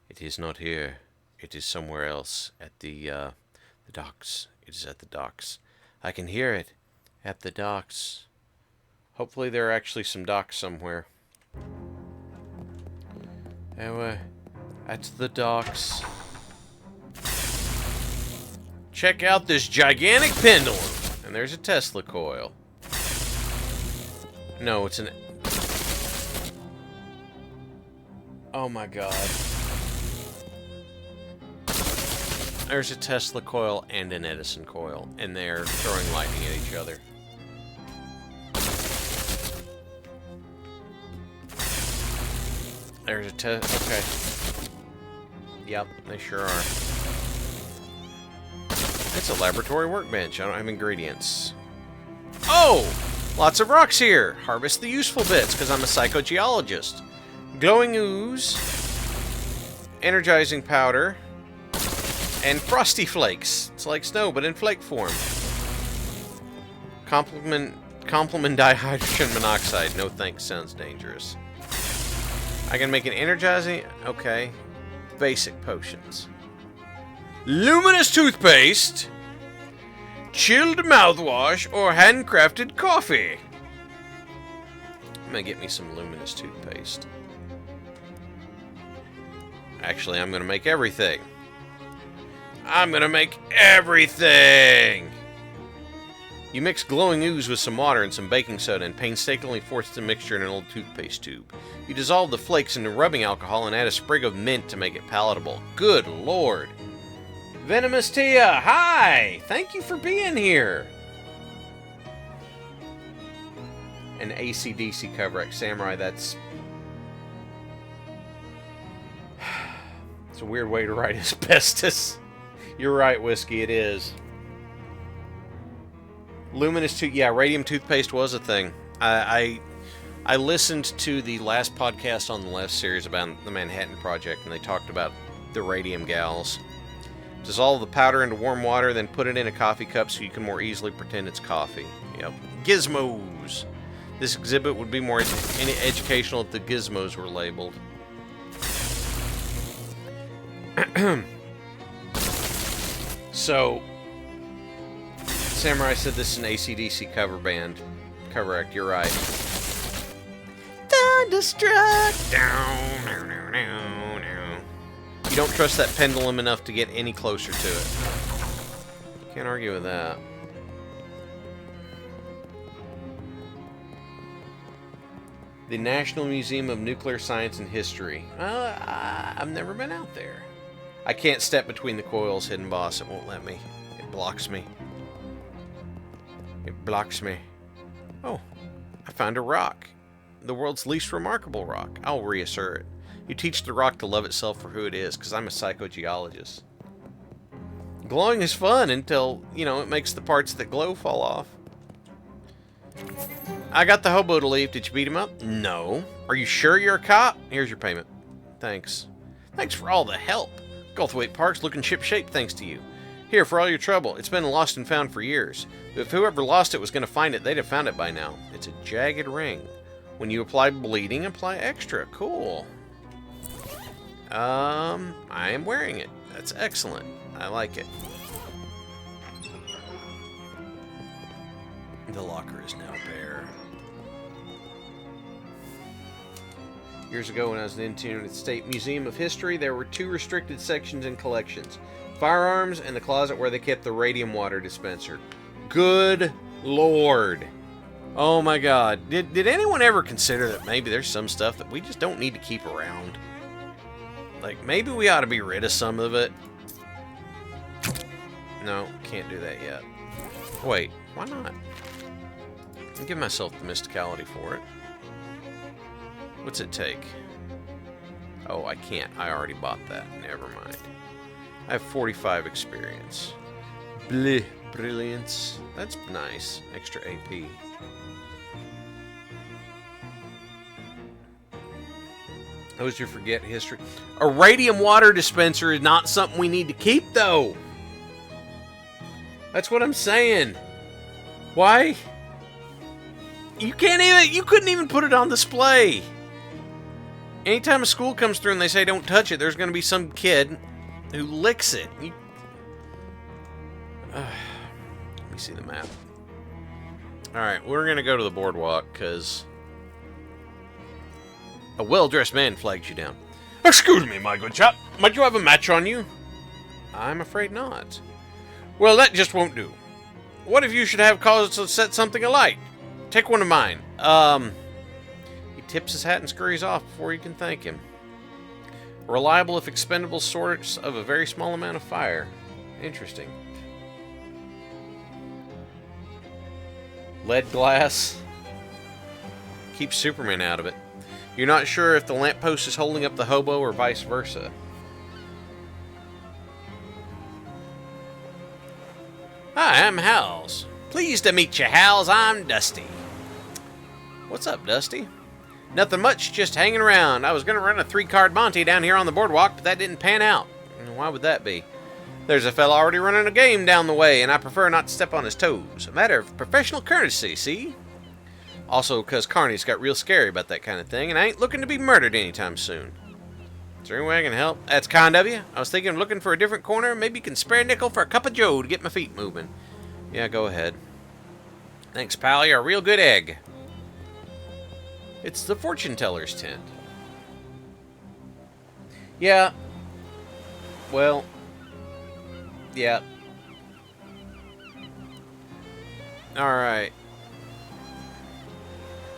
It is not here. It is somewhere else. At the docks. It is at the docks. I can hear it. At the docks. Hopefully there are actually some docks somewhere. Anyway, that's the docks. Check out this gigantic pendulum. And there's a Tesla coil. No, it's an... Oh my god. There's a Tesla coil and an Edison coil, and they're throwing lightning at each other. There's a okay. Yep, they sure are. It's a laboratory workbench. I don't have ingredients. Oh! Lots of rocks here. Harvest the useful bits, because I'm a psychogeologist. Glowing ooze. Energizing powder. And frosty flakes. It's like snow, but in flake form. Complement dihydrogen monoxide. No thanks, sounds dangerous. I can make an energizing... Okay. Basic potions. Luminous toothpaste. Chilled mouthwash or handcrafted coffee. I'm gonna get me some luminous toothpaste. Actually, I'm gonna make everything. I'm gonna make everything! You mix glowing ooze with some water and some baking soda and painstakingly force the mixture in an old toothpaste tube. You dissolve the flakes into rubbing alcohol and add a sprig of mint to make it palatable. Good lord! Venomous Tia, hi! Thank you for being here! An AC/DC cover at Samurai, that's... It's a weird way to write asbestos. You're right, Whiskey, it is. Luminous yeah, radium toothpaste was a thing. I listened to the last podcast on the Left series about the Manhattan Project, and they talked about the radium gals. Dissolve the powder into warm water, then put it in a coffee cup so you can more easily pretend it's coffee. Yep. Gizmos! This exhibit would be more educational if the gizmos were labeled. So, Samurai said this is an AC/DC cover band. Correct, you're right. Thunderstruck! You don't trust that pendulum enough to get any closer to it. Can't argue with that. The National Museum of Nuclear Science and History. I've never been out there. I can't step between the coils, hidden boss. It won't let me. It blocks me. It blocks me. Oh, I found a rock. The world's least remarkable rock. I'll reassert it. You teach the rock to love itself for who it is, because I'm a psychogeologist. Glowing is fun until, you know, it makes the parts that glow fall off. I got the hobo to leave. Did you beat him up? No. Are you sure you're a cop? Here's your payment. Thanks. Thanks for all the help. Goldthwaite Park's looking ship-shape thanks to you. Here, for all your trouble. It's been lost and found for years. If whoever lost it was going to find it, they'd have found it by now. It's a jagged ring. When you apply bleeding, apply extra. Cool. I am wearing it. That's excellent. I like it. The locker is now bare. Years ago when I was in tune with the State Museum of History, there were two restricted sections in collections. Firearms and the closet where they kept the radium water dispenser. Good lord. Oh my god. Did anyone ever consider that maybe there's some stuff that we just don't need to keep around? Like, maybe we ought to be rid of some of it. No, can't do that yet. Wait, why not? I'll give myself the mysticality for it. What's it take? Oh, I can't. I already bought that. Never mind. I have 45 experience. Bleh, brilliance. That's nice. Extra AP. How was your forget history? A radium water dispenser is not something we need to keep, though. That's what I'm saying. Why? You couldn't even put it on display. Anytime a school comes through and they say don't touch it, there's going to be some kid who licks it. Let me see the map. Alright, we're gonna go to the boardwalk, because a well-dressed man flags you down. Excuse me, my good chap. Might you have a match on you? I'm afraid not. Well, that just won't do. What if you should have cause to set something alight? Take one of mine. He tips his hat and scurries off before you can thank him. Reliable if expendable source of a very small amount of fire. Interesting. Lead glass. Keep Superman out of it. You're not sure if the lamppost is holding up the hobo or vice versa. Hi, I'm Hals. Pleased to meet you, Hals. I'm Dusty. What's up, Dusty? Nothing much, just hanging around. I was going to run a 3-card Monte down here on the boardwalk, but that didn't pan out. Why would that be? There's a fella already running a game down the way, and I prefer not to step on his toes. A matter of professional courtesy, see? Also, because Carney's got real scary about that kind of thing, and I ain't looking to be murdered anytime soon. Is there any way I can help? That's kind of you. I was thinking of looking for a different corner. Maybe you can spare a nickel for a cup of joe to get my feet moving. Yeah, go ahead. Thanks, pal. You're a real good egg. It's the fortune teller's tent. Yeah. Well. Yeah. Alright.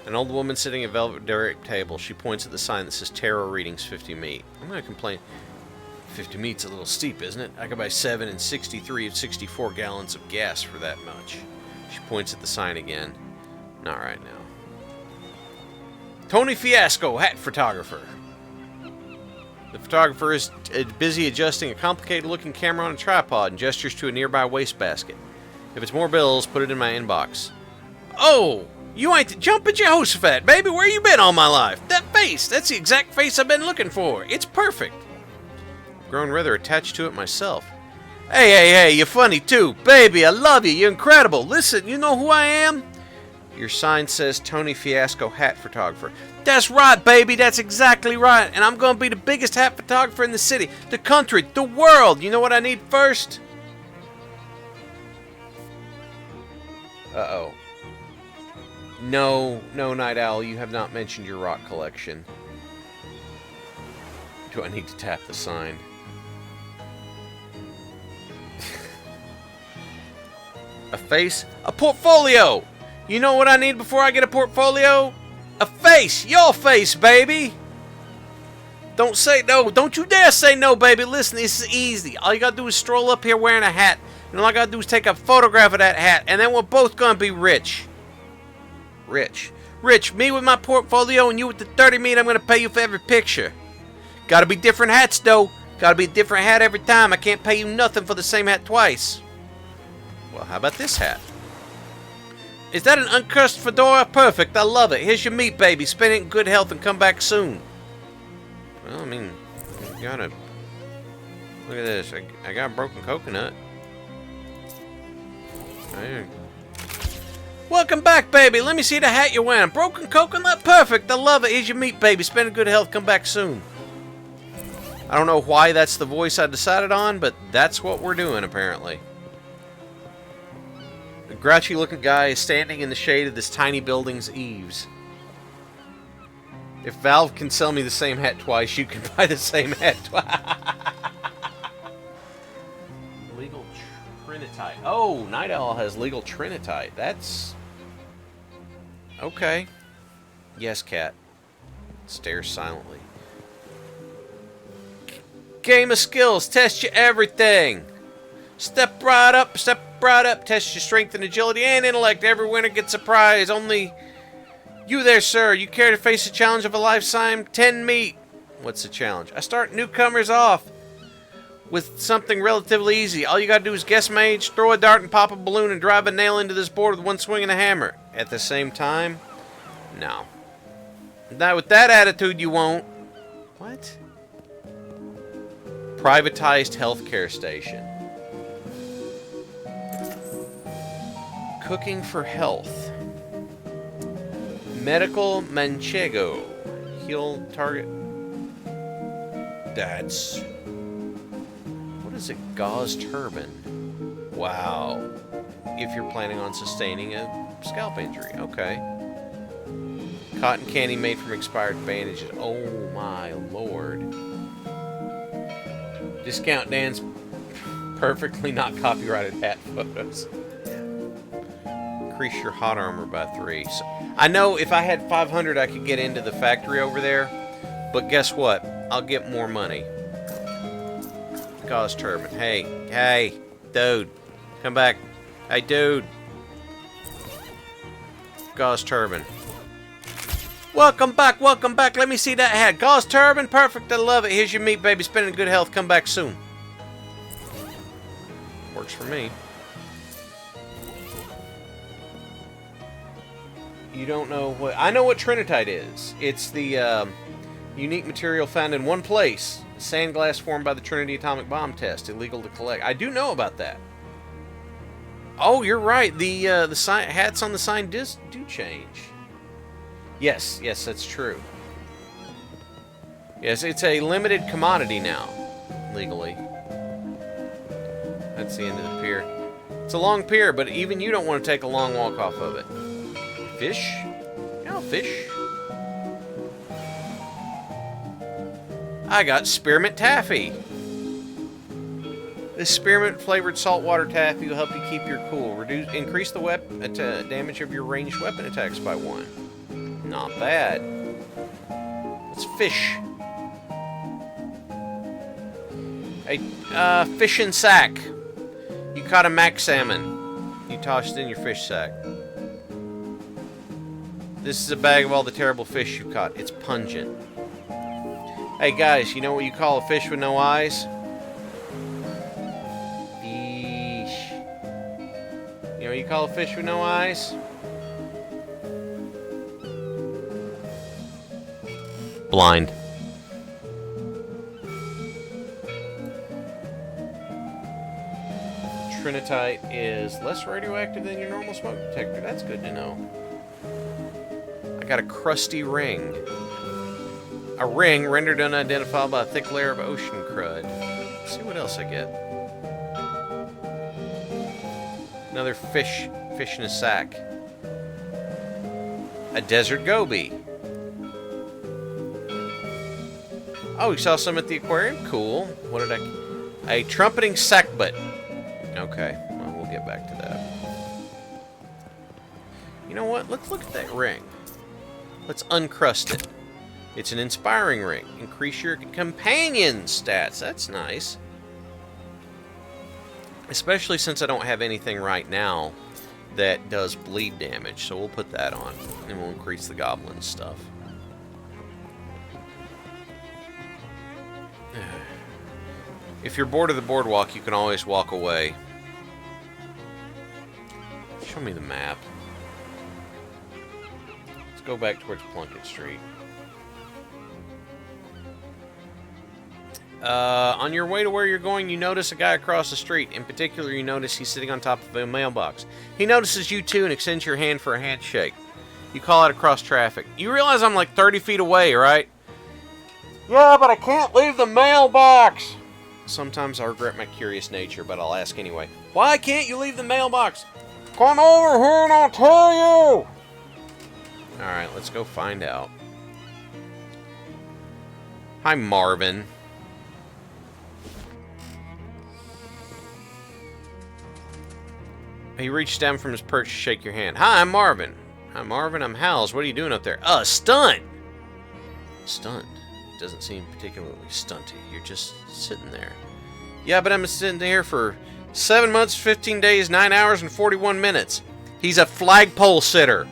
An old woman sitting at a velvet draped table. She points at the sign that says tarot readings 50 meat. I'm going to complain. 50 meat's a little steep, isn't it? I could buy 7 and 63 of 64 gallons of gas for that much. She points at the sign again. Not right now. Tony Fiasco, hat photographer. The photographer is busy adjusting a complicated-looking camera on a tripod and gestures to a nearby wastebasket. If it's more bills, put it in my inbox. Oh, you ain't the jumpin' Jehoshaphat, baby. Where you been all my life? That face, that's the exact face I've been looking for. It's perfect. I've grown rather attached to it myself. Hey, you're funny too. Baby, I love you. You're incredible. Listen, you know who I am? Your sign says Tony Fiasco, hat photographer. That's right, baby. That's exactly right. And I'm going to be the biggest hat photographer in the city, the country, the world. You know what I need first? Uh-oh. No, Night Owl, you have not mentioned your rock collection. Do I need to tap the sign? A face? A portfolio! You know what I need before I get a portfolio? A face! Your face, baby! Don't say no. Don't you dare say no, baby. Listen, this is easy. All you gotta do is stroll up here wearing a hat. And all I gotta do is take a photograph of that hat. And then we're both gonna be rich. Rich. Me with my portfolio and you with the 30 meat I'm gonna pay you for every picture. Gotta be different hats, though. Gotta be a different hat every time. I can't pay you nothing for the same hat twice. Well, how about this hat? Is that an uncursed fedora? Perfect. I love it. Here's your meat, baby. Spend it in good health and come back soon. Well, I mean, you gotta... Look at this. I got a broken coconut. There. Welcome back, baby. Let me see the hat you're wearing. Broken coconut? Perfect. I love it. Here's your meat, baby. Spend in good health. Come back soon. I don't know why that's the voice I decided on, but that's what we're doing, apparently. The grouchy-looking guy is standing in the shade of this tiny building's eaves. If Valve can sell me the same hat twice, you can buy the same hat twice. Legal Trinitite. Oh, Night Owl has legal Trinitite. That's... okay. Yes, cat. Stares silently. Game of skills. Test you everything. Step right up. Test your strength and agility and intellect. Every winner gets a prize. Only you there, sir. You care to face the challenge of a lifetime? 10 meat. What's the challenge? I start newcomers off with something relatively easy. All you gotta do is guess my age, throw a dart and pop a balloon, and drive a nail into this board with one swing and a hammer. At the same time? No. Now, with that attitude, you won't. What? Privatized healthcare station. Cooking for health. Medical Manchego. Heal target. That's... what is it? Gauze turban. Wow. if you're planning on sustaining a scalp injury. Okay. Cotton candy made from expired bandages. Oh my lord. Discount Dan's perfectly not copyrighted hat photos. Increase your hot armor by 3. So, I know if I had 500 I could get into the factory over there, but guess what? I'll get more money. Gauze turban. Hey, dude. Come back. Hey, dude. Gauze turban. Welcome back. Let me see that hat. Gauze turban. Perfect. I love it. Here's your meat, baby. Spending good health. Come back soon. Works for me. You don't know what... I know what Trinitite is. It's the unique material found in one place. Sandglass formed by the Trinity atomic bomb test. Illegal to collect. I do know about that. Oh, you're right. The hats on the sign do change. Yes, that's true. Yes, it's a limited commodity now, legally. That's the end of the pier. It's a long pier, but even you don't want to take a long walk off of it. Fish? Yeah, fish. I got spearmint taffy. This spearmint-flavored saltwater taffy will help you keep your cool. Increase the damage of your ranged weapon attacks by 1. Not bad. Let's fish. A fishing sack. You caught a mac salmon. You tossed it in your fish sack. This is a bag of all the terrible fish you caught. It's pungent. Hey guys, you know what you call a fish with no eyes? Fish. You know what you call a fish with no eyes? Blind. Trinitite is less radioactive than your normal smoke detector. That's good to know. I got a crusty ring. A ring rendered unidentifiable by a thick layer of ocean crud. Let's see what else I get. Another fish in a sack. A desert goby. Oh, you saw some at the aquarium? Cool. What did I... A trumpeting sackbut. Okay, well, we'll get back to that. You know what? Let's look at that ring. Let's uncrust it. It's an inspiring ring. Increase your companion stats. That's nice. Especially since I don't have anything right now that does bleed damage. So we'll put that on. And we'll increase the goblin stuff. If you're bored of the boardwalk, you can always walk away. Show me the map. Let's go back towards Plunkett Street. On your way to where you're going, you notice a guy across the street. In particular, you notice he's sitting on top of a mailbox. He notices you too and extends your hand for a handshake. You call out across traffic. You realize I'm like 30 feet away, right? Yeah, but I can't leave the mailbox. Sometimes I regret my curious nature, but I'll ask anyway. Why can't you leave the mailbox? Come over here and I'll tell you! Alright, let's go find out. Hi, Marvin. He reached down from his perch to shake your hand. Hi, I'm Marvin. Hi, Marvin. I'm Hals. What are you doing up there? Stunt! Stunt? Doesn't seem particularly stunty. You're just sitting there. Yeah, but I'm sitting there for 7 months, 15 days, 9 hours, and 41 minutes. He's a flagpole sitter.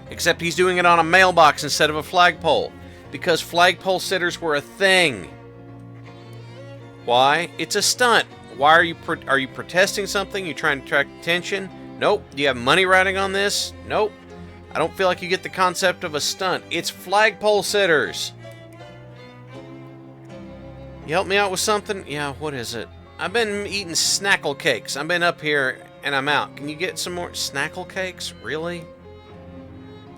Except he's doing it on a mailbox instead of a flagpole. Because flagpole sitters were a thing. Why? It's a stunt. Why are you protesting something? You trying to attract attention? Nope. Do you have money riding on this? Nope. I don't feel like you get the concept of a stunt. It's flagpole sitters. You help me out with something? Yeah, what is it? I've been eating snackle cakes. I've been up here and I'm out. Can you get some more snackle cakes? Really?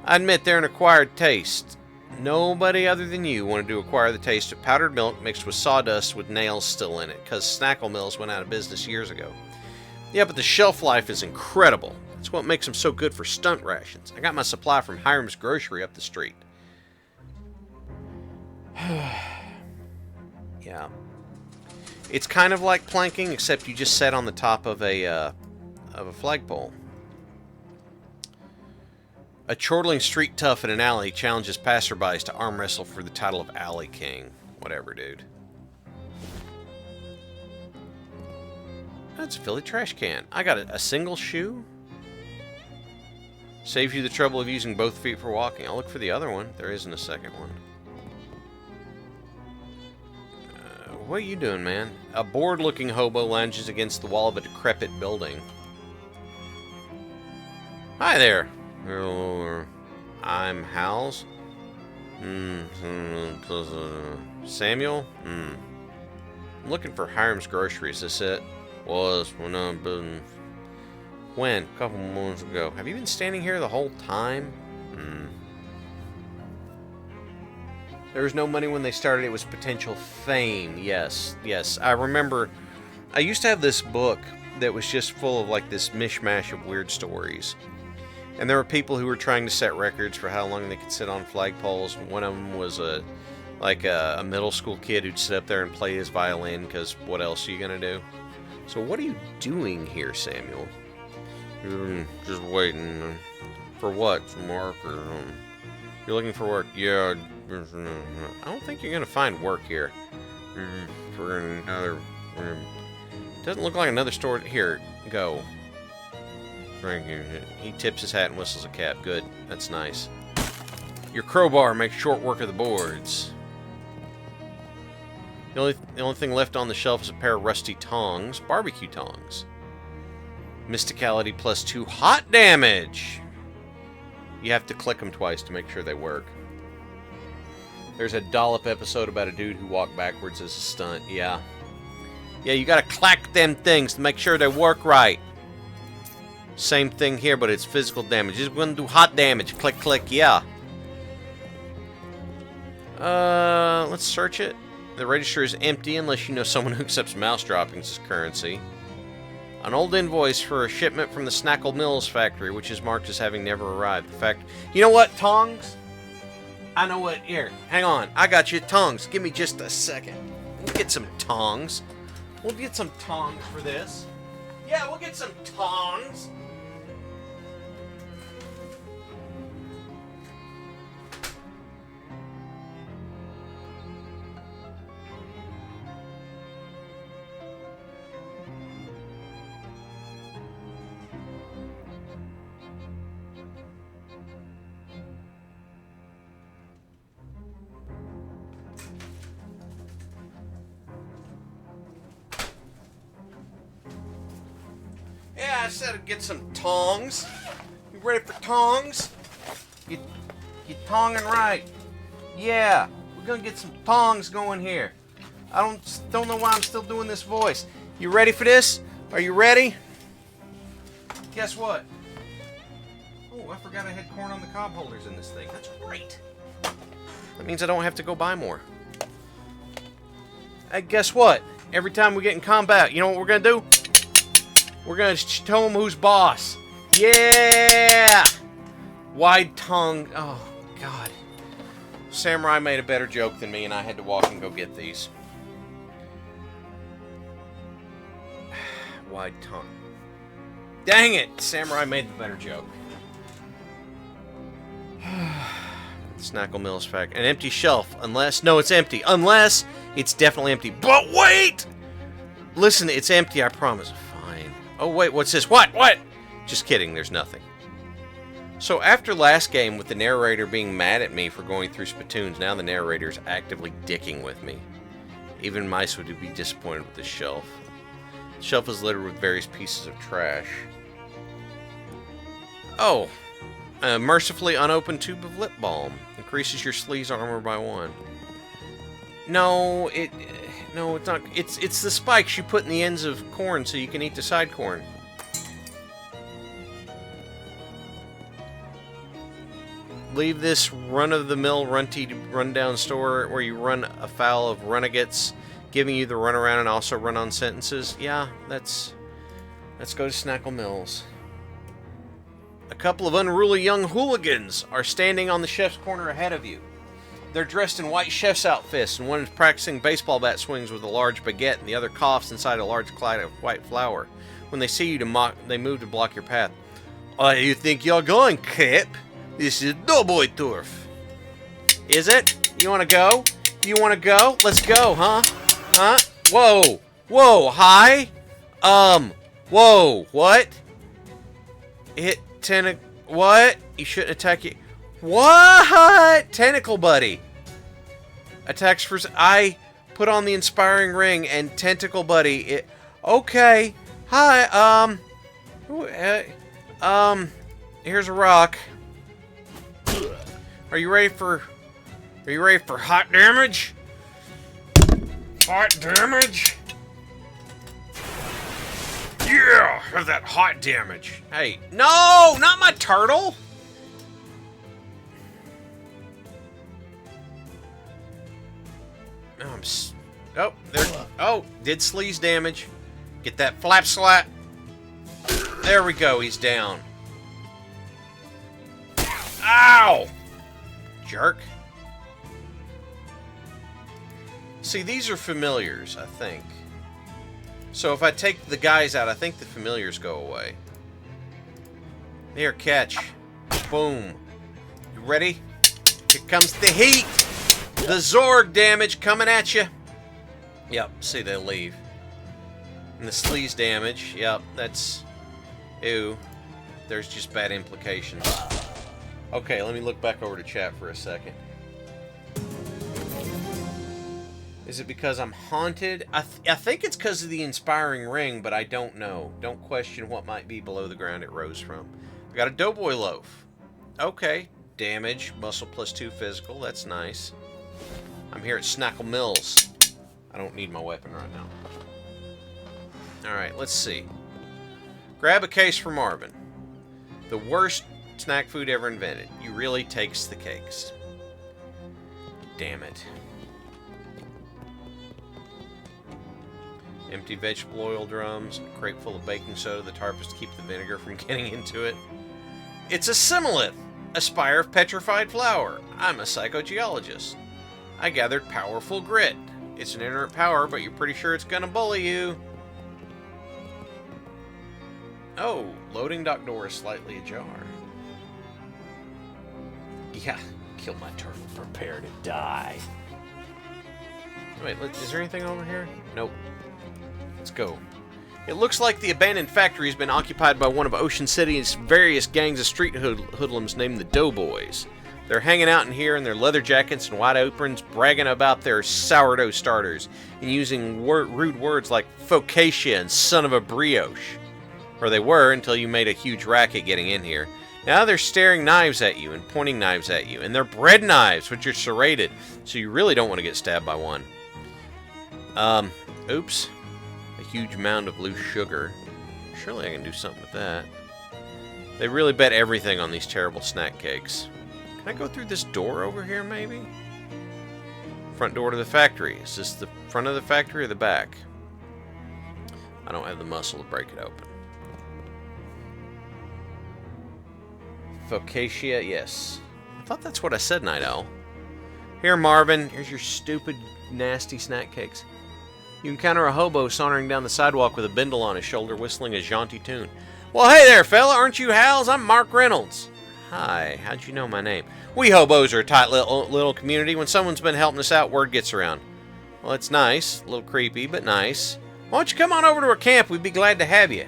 I admit they're an acquired taste. Nobody other than you wanted to acquire the taste of powdered milk mixed with sawdust with nails still in it, because Snackle Mills went out of business years ago. Yeah, but the shelf life is incredible. That's what makes them so good for stunt rations. I got my supply from Hiram's Grocery up the street. Yeah. It's kind of like planking, except you just sat on the top of a flagpole. A chortling street tough in an alley challenges passerbys to arm wrestle for the title of Alley King. Whatever, dude. That's a Philly trash can. I got a single shoe. Saves you the trouble of using both feet for walking. I'll look for the other one. There isn't a second one. What are you doing, man? A bored-looking hobo lounges against the wall of a decrepit building. Hi there. I'm Hal's. Samuel? I'm looking for Hiram's Grocery. Is this it? Was when I've been... When? A couple months ago. Have you been standing here the whole time? There was no money when they started. It was potential fame. Yes. Yes. I remember... I used to have this book that was just full of like this mishmash of weird stories. And there were people who were trying to set records for how long they could sit on flagpoles. One of them was a middle school kid who'd sit up there and play his violin, because what else are you going to do? So what are you doing here, Samuel? Just waiting. For what? Some work? Or, you're looking for work? Yeah. I don't think you're going to find work here. For another... Doesn't look like another store. Here, go. He tips his hat and whistles a cap. Good. That's nice. Your crowbar makes short work of the boards. The only thing left on the shelf is a pair of rusty tongs. Barbecue tongs. Mysticality +2 hot damage! You have to click them twice to make sure they work. There's a dollop episode about a dude who walked backwards as a stunt. Yeah. Yeah, you gotta clack them things to make sure they work right. Same thing here, but it's physical damage. Just gonna do hot damage. Click, click, yeah. Let's search it. The register is empty unless you know someone who accepts mouse droppings as currency. An old invoice for a shipment from the Snackle Mills factory, which is marked as having never arrived. The fact... You know what, tongs? I know what... Here, hang on. I got you. Tongs. Give me just a second. We'll get some tongs. We'll get some tongs for this. Yeah, we'll get some tongs. I said I'd get some tongs. You ready for tongs? You tonging right. Yeah, we're gonna get some tongs going here. I don't know why I'm still doing this voice. You ready for this? Are you ready? Guess what? Oh, I forgot I had corn on the cob holders in this thing. That's great. That means I don't have to go buy more. Hey, guess what? Every time we get in combat, you know what we're gonna do? We're gonna tell them who's boss. Yeah! Wide tongue. Oh, God. Samurai made a better joke than me, and I had to walk and go get these. Wide tongue. Dang it! Samurai made the better joke. Snackle Mills fact. An empty shelf. Unless... No, it's empty. Unless it's definitely empty. But wait! Listen, it's empty, I promise. Fine. Oh, wait, what's this? What? What? Just kidding, there's nothing. So after last game, with the narrator being mad at me for going through spittoons, now the narrator's actively dicking with me. Even mice would be disappointed with this shelf. The shelf is littered with various pieces of trash. Oh. A mercifully unopened tube of lip balm. Increases your sleeve's armor by 1. No, it's not. It's the spikes you put in the ends of corn so you can eat the side corn. Leave this run-of-the-mill, run-down store where you run afoul of runagates, giving you the runaround and also run-on sentences. Yeah, that's Let's go to Snackle Mills. A couple of unruly young hooligans are standing on the chef's corner ahead of you. They're dressed in white chef's outfits, and one is practicing baseball bat swings with a large baguette, and the other coughs inside a large cloud of white flour. When they see you, they move to block your path. You think you're going, Kip? This is Doughboy Turf. Is it? You want to go? You want to go? Let's go, huh? Huh? Whoa. Whoa, hi? Whoa, what? What? You shouldn't attack you. What? Tentacle Buddy. Attacks for... I put on the Inspiring Ring and Tentacle Buddy. Okay. Hi, here's a rock. Are you ready for hot damage? Hot damage? Yeah, here's that hot damage. Hey, no, not my turtle. Did sleaze damage. Get that flap slap. There we go, he's down. Ow! Jerk. See, these are familiars, I think. So if I take the guys out, I think the familiars go away. Here, catch. Boom. You ready? Here comes the heat. The Zorg damage coming at you. Yep, see, they leave. And the sleaze damage, yep, that's... Ew. There's just bad implications. Okay, let me look back over to chat for a second. Is it because I'm haunted? I think it's because of the Inspiring Ring, but I don't know. Don't question what might be below the ground it rose from. I got a Doughboy Loaf. Okay. Damage, muscle +2 physical. That's nice. I'm here at Snackle Mills. I don't need my weapon right now. Alright, let's see. Grab a case for Marvin. The worst snack food ever invented. You really takes the cakes. Damn it. Empty vegetable oil drums, a crate full of baking soda. The tarp is to keep the vinegar from getting into it. It's a Similith, a spire of petrified flour. I'm a psychogeologist. I gathered powerful grit. It's an inherent power, but you're pretty sure it's gonna bully you. Oh, loading dock door is slightly ajar. Yeah, kill my turtle. Prepare to die. Wait, is there anything over here? Nope. Let's go. It looks like the abandoned factory has been occupied by one of Ocean City's various gangs of street hoodlums named the Doughboys. They're hanging out in here in their leather jackets and white aprons, bragging about their sourdough starters and using rude words like focaccia and son of a brioche. Or they were until you made a huge racket getting in here. Now they're staring knives at you and pointing knives at you. And they're bread knives, which are serrated, so you really don't want to get stabbed by one. Oops. A huge mound of loose sugar. Surely I can do something with that. They really bet everything on these terrible snack cakes. Can I go through this door over here, maybe? Front door to the factory. Is this the front of the factory or the back? I don't have the muscle to break it open. Focaccia, yes. I thought that's what I said, Night Owl. Here, Marvin. Here's your stupid, nasty snack cakes. You encounter a hobo sauntering down the sidewalk with a bindle on his shoulder, whistling a jaunty tune. Well, hey there, fella. Aren't you Hals? I'm Mark Reynolds. Hi. How'd you know my name? We hobos are a tight little community. When someone's been helping us out, word gets around. Well, it's nice. A little creepy, but nice. Why don't you come on over to our camp? We'd be glad to have you.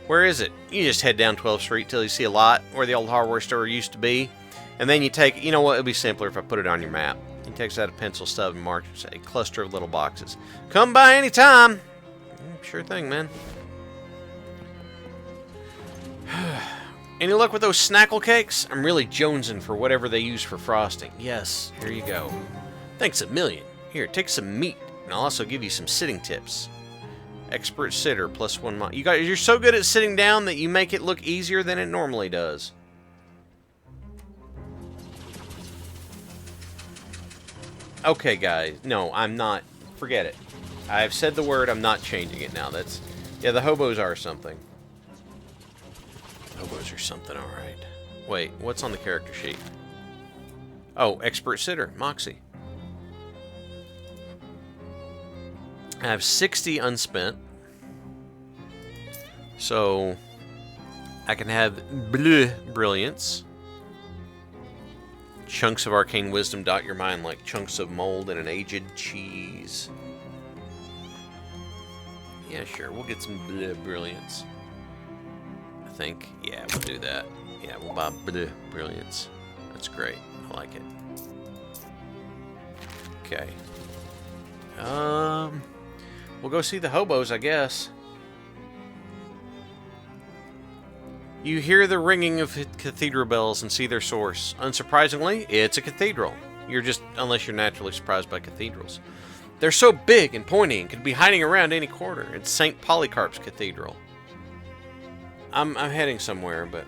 Where is it? You just head down 12th Street till you see a lot where the old hardware store used to be. And then you take, you know what, it would be simpler if I put it on your map. He takes out a pencil stub and marks a cluster of little boxes. Come by any time. Sure thing, man. Any luck with those snackle cakes? I'm really jonesing for whatever they use for frosting. Yes, here you go. Thanks a million. Here, take some meat, and I'll also give you some sitting tips. Expert sitter, +1 mod. You're so good at sitting down that you make it look easier than it normally does. Okay, guys. No, I'm not. Forget it. I've said the word, I'm not changing it now. Yeah, the hobos are something. Hobos are something, alright. Wait, what's on the character sheet? Oh, expert sitter, Moxie. I have 60 unspent. So, I can have brilliance. Chunks of arcane wisdom dot your mind like chunks of mold in an aged cheese. Yeah, sure. We'll get some brilliance. I think. Yeah, we'll do that. Yeah, we'll buy brilliance. That's great. I like it. Okay. We'll go see the hobos, I guess. You hear the ringing of cathedral bells and see their source. Unsurprisingly, it's a cathedral. Unless you're naturally surprised by cathedrals. They're so big and pointy and could be hiding around any corner. It's St. Polycarp's Cathedral. I'm heading somewhere, but...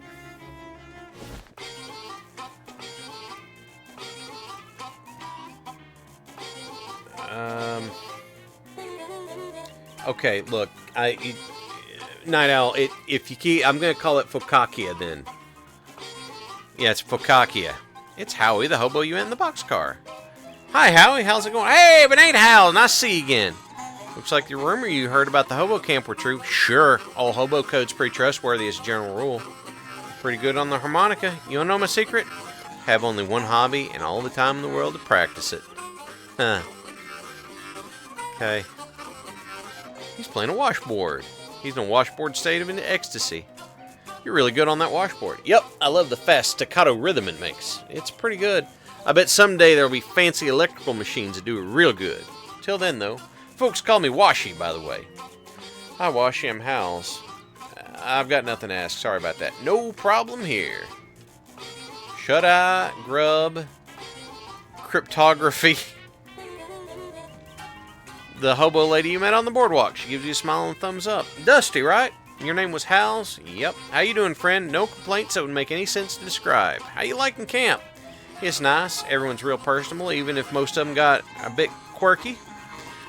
Okay, look, Night Owl, if you keep... I'm going to call it Focakia, then. Yeah, it's Focakia. It's Howie, the hobo you met in the boxcar. Hi, Howie. How's it going? Hey, but ain't Hal. Nice to see you again. Looks like the rumor you heard about the hobo camp were true. Sure. All hobo code's pretty trustworthy as a general rule. Pretty good on the harmonica. You wanna know my secret? Have only one hobby and all the time in the world to practice it. Huh. Okay. He's playing a washboard. He's in a washboard state of ecstasy. You're really good on that washboard. Yep, I love the fast staccato rhythm it makes. It's pretty good. I bet someday there'll be fancy electrical machines that do it real good. Till then, though, folks call me Washy, by the way. Hi, Washy, I'm Hal's. I've got nothing to ask. Sorry about that. No problem here. Shut-eye, grub, cryptography. The hobo lady you met on the boardwalk. She gives you a smile and a thumbs up. Dusty, right? Your name was Hal's? Yep. How you doing, friend? No complaints that would make any sense to describe. How you liking camp? It's nice. Everyone's real personable, even if most of them got a bit quirky.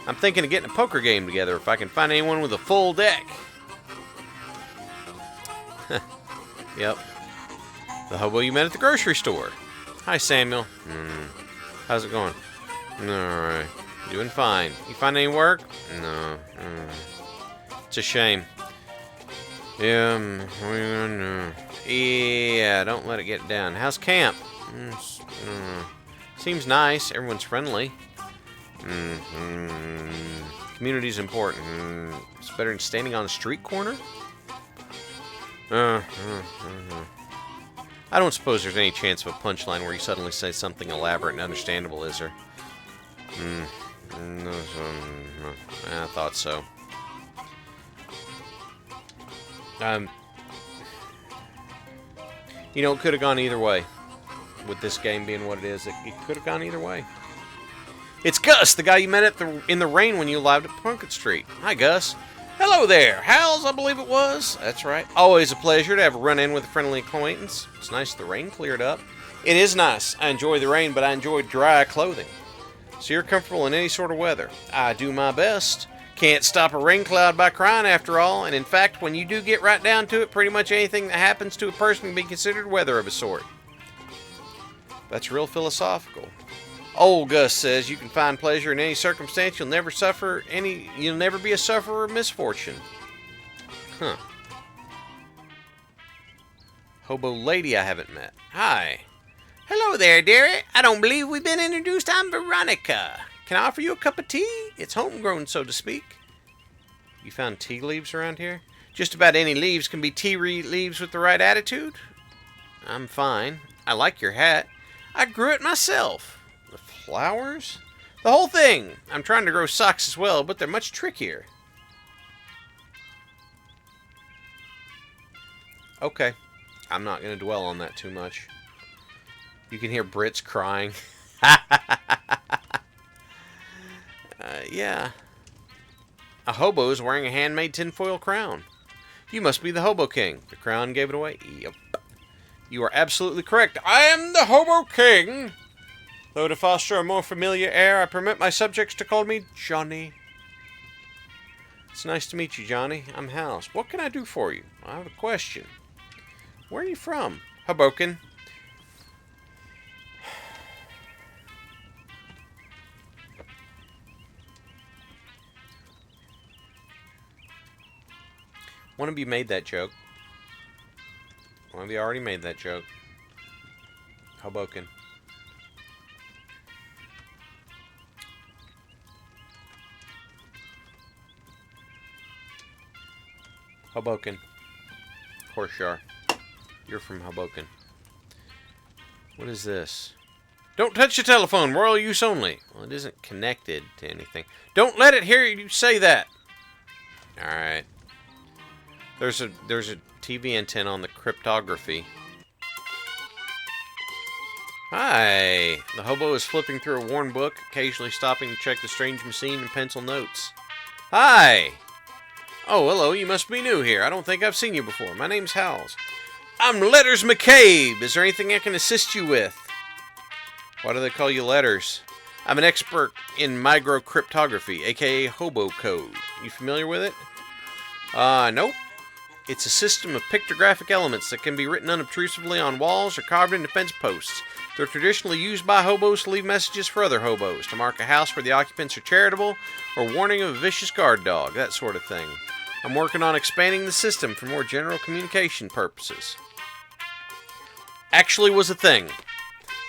I'm thinking of getting a poker game together if I can find anyone with a full deck. Yep. The hobo you met at the grocery store. Hi, Samuel. How's it going? Alright. Doing fine. You find any work? No. It's a shame. Yeah, what are you gonna do? Yeah, don't let it get down. How's camp? Seems nice. Everyone's friendly. Community's important. It's better than standing on a street corner? I don't suppose there's any chance of a punchline where you suddenly say something elaborate and understandable, is there? I thought so. You know, it could have gone either way. With this game being what it is, it could have gone either way. It's Gus, the guy you met in the rain when you arrived at Plunkett Street. Hi, Gus. Hello there. Hal's, I believe it was. That's right. Always a pleasure to have a run-in with a friendly acquaintance. It's nice the rain cleared up. It is nice. I enjoy the rain, but I enjoy dry clothing. So you're comfortable in any sort of weather. I do my best. Can't stop a rain cloud by crying, after all. And in fact, when you do get right down to it, pretty much anything that happens to a person can be considered weather of a sort. That's real philosophical. Old Gus says you can find pleasure in any circumstance. You'll never be a sufferer of misfortune. Huh. Hobo lady I haven't met. Hi. Hello there, dearie. I don't believe we've been introduced. I'm Veronica. Can I offer you a cup of tea? It's homegrown, so to speak. You found tea leaves around here? Just about any leaves can be tea leaves with the right attitude. I'm fine. I like your hat. I grew it myself. The flowers? The whole thing. I'm trying to grow socks as well, but they're much trickier. Okay. I'm not going to dwell on that too much. You can hear Brits crying. Yeah. A hobo is wearing a handmade tinfoil crown. You must be the Hobo King. The crown gave it away? Yep. You are absolutely correct. I am the Hobo King. Though to foster a more familiar air, I permit my subjects to call me Johnny. It's nice to meet you, Johnny. I'm Hals. What can I do for you? I have a question. Where are you from? Hoboken. One of you made that joke. One of you already made that joke. Hoboken. Hoboken. Horseshar. You're from Hoboken. What is this? Don't touch the telephone. Royal use only. Well, it isn't connected to anything. Don't let it hear you say that. Alright. There's a TV antenna on the cryptography. Hi. The hobo is flipping through a worn book, occasionally stopping to check the strange machine and pencil notes. Hi. Oh, hello, you must be new here. I don't think I've seen you before. My name's Hals. I'm Letters McCabe. Is there anything I can assist you with? Why do they call you Letters? I'm an expert in microcryptography, aka hobo code. You familiar with it? Nope. It's a system of pictographic elements that can be written unobtrusively on walls or carved into fence posts. They're traditionally used by hobos to leave messages for other hobos, to mark a house where the occupants are charitable, or warning of a vicious guard dog, that sort of thing. I'm working on expanding the system for more general communication purposes. Actually was a thing.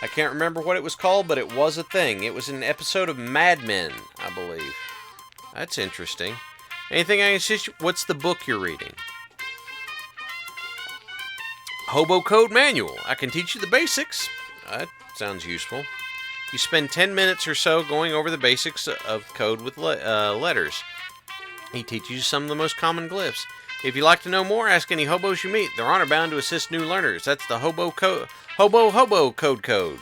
I can't remember what it was called, but it was a thing. It was an episode of Mad Men, I believe. That's interesting. Anything I can assist you? What's the book you're reading? Hobo Code Manual. I can teach you the basics. That sounds useful. You spend 10 minutes or so going over the basics of code with letters. He teaches you some of the most common glyphs. If you'd like to know more, ask any hobos you meet. They're honor bound to assist new learners. That's the Hobo Code Code.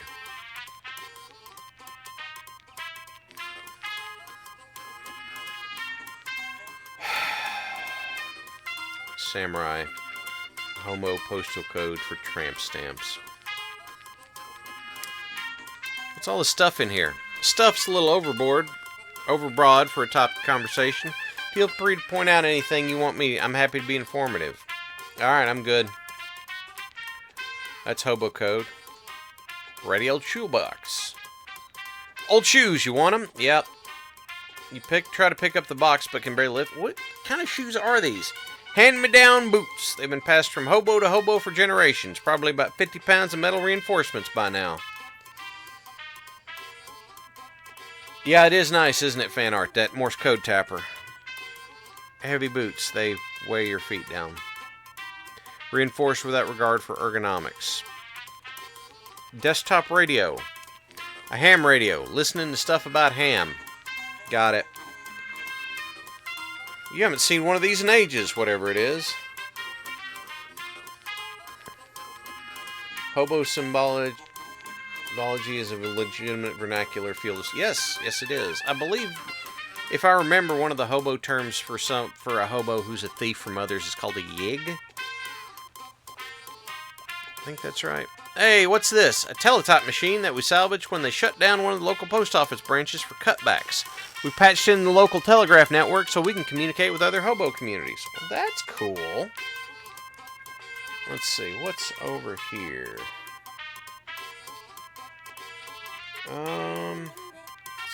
Samurai. Homo postal code for tramp stamps. What's all the stuff in here? Stuff's a little overbroad for a topic of conversation. Feel free to point out anything you want me. I'm happy to be informative. Alright, I'm good. That's Hobo Code. Ready old shoebox. Old shoes, you want them? Yep. You try to pick up the box but can barely lift. What kind of shoes are these? Hand-me-down boots. They've been passed from hobo to hobo for generations. Probably about 50 pounds of metal reinforcements by now. Yeah, it is nice, isn't it, fan art? That Morse code tapper. Heavy boots. They weigh your feet down. Reinforced without regard for ergonomics. Desktop radio. A ham radio. Listening to stuff about ham. Got it. You haven't seen one of these in ages, whatever it is. Hobo symbology is a legitimate vernacular field. Yes, it is. I believe, if I remember, one of the hobo terms for a hobo who's a thief from others is called a yig. I think that's right. Hey, what's this? A teletype machine that we salvaged when they shut down one of the local post office branches for cutbacks. We patched in the local telegraph network so we can communicate with other hobo communities. Well, that's cool. Let's see, what's over here?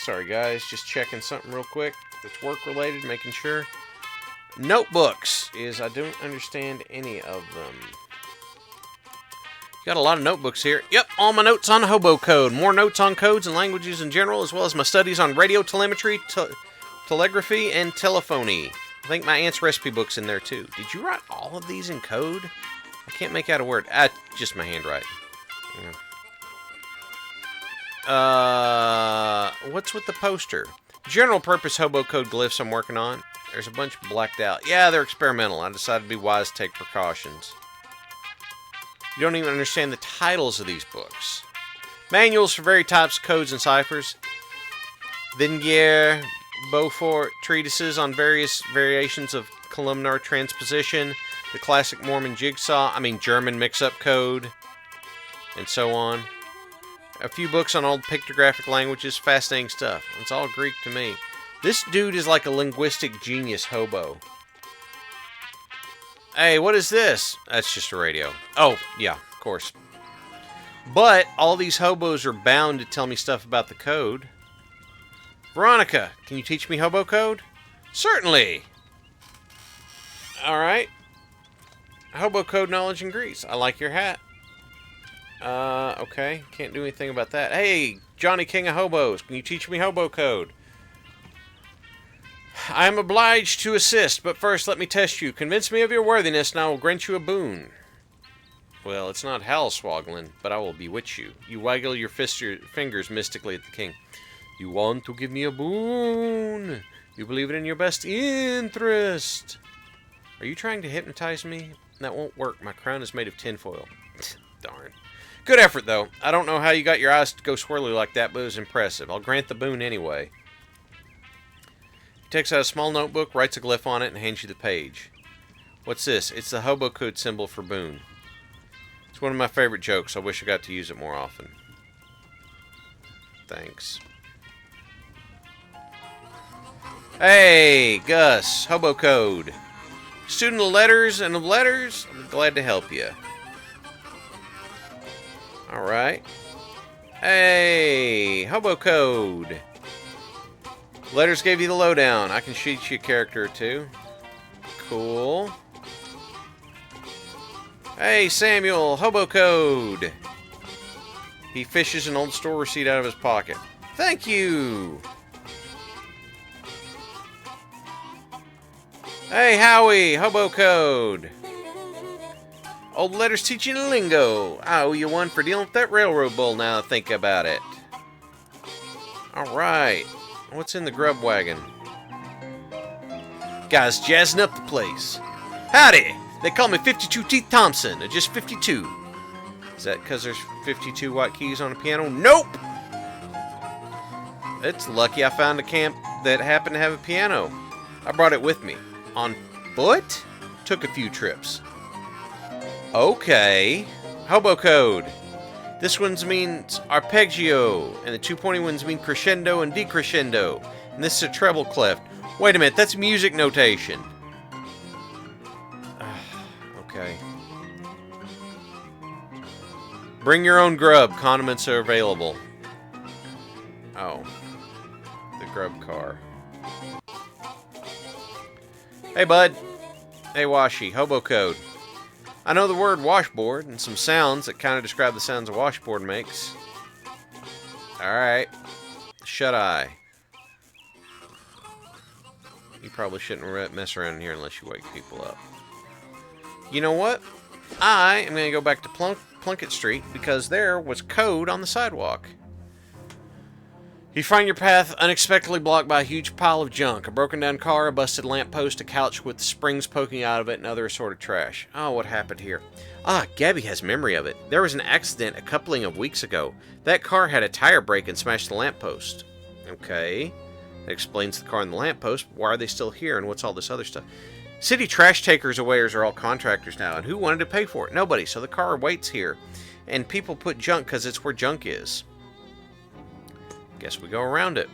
Sorry guys, just checking something real quick that's work related, making sure. Notebooks I don't understand any of them. Got a lot of notebooks here. Yep, all my notes on hobo code. More notes on codes and languages in general, as well as my studies on radio telemetry, telegraphy, and telephony. I think my aunt's recipe book's in there too. Did you write all of these in code? I can't make out a word. Just my handwriting. Yeah. What's with the poster? General purpose hobo code glyphs I'm working on. There's a bunch blacked out. Yeah, they're experimental. I decided to be wise to take precautions. You don't even understand the titles of these books. Manuals for various types of codes and ciphers. Vinger, Beaufort treatises on various variations of columnar transposition. The classic German mix-up code. And so on. A few books on old pictographic languages. Fascinating stuff. It's all Greek to me. This dude is like a linguistic genius hobo. Hey, what is this? That's just a radio. Oh, yeah, of course. But all these hobos are bound to tell me stuff about the code. Veronica, can you teach me hobo code? Certainly. Alright. Hobo code knowledge and grease. I like your hat. Okay. Can't do anything about that. Hey, Johnny King of Hobos, can you teach me hobo code? I am obliged to assist, but first let me test you. Convince me of your worthiness, and I will grant you a boon. Well, it's not Halswaggling, but I will bewitch you. You waggle your fingers mystically at the king. You want to give me a boon. You believe it in your best interest. Are you trying to hypnotize me? That won't work. My crown is made of tinfoil. Darn. Good effort, though. I don't know how you got your eyes to go swirly like that, but it was impressive. I'll grant the boon anyway. He takes out a small notebook, writes a glyph on it, and hands you the page. What's this? It's the hobo code symbol for boon. It's one of my favorite jokes. I wish I got to use it more often. Thanks. Hey, Gus. Hobo code. Student of letters and of letters, I'm glad to help you. Alright. Hey, hobo code. Letters gave you the lowdown. I can shoot you a character or two. Cool. Hey, Samuel, hobo code. He fishes an old store receipt out of his pocket. Thank you. Hey, Howie, hobo code. Old letters teaching lingo. I owe you one for dealing with that railroad bull now I think about it. Alright. What's in the grub wagon? Guys jazzing up the place. Howdy! They call me 52 Teeth Thompson, or just 52. Is that because there's 52 white keys on a piano? Nope! It's lucky I found a camp that happened to have a piano. I brought it with me. On foot? Took a few trips. Okay. Hobo code. This one means arpeggio, and the two pointy ones mean crescendo and decrescendo. And this is a treble clef. Wait a minute, that's music notation. Okay. Bring your own grub. Condiments are available. Oh. The grub car. Hey, bud. Hey, Washi. Hobo code. I know the word washboard and some sounds that kind of describe the sounds a washboard makes. Alright. Shut-eye. You probably shouldn't mess around in here unless you wake people up. You know what? I am going to go back to Plunkett Street because there was code on the sidewalk. You find your path unexpectedly blocked by a huge pile of junk. A broken down car, a busted lamppost, a couch with springs poking out of it, and other assorted trash. Oh, what happened here? Ah, Gabby has memory of it. There was an accident a coupling of weeks ago. That car had a tire break and smashed the lamppost. Okay. That explains the car and the lamppost. Why are they still here, and what's all this other stuff? City trash takers awayers are all contractors now, and who wanted to pay for it? Nobody, so the car waits here. And people put junk because it's where junk is. Guess we go around it.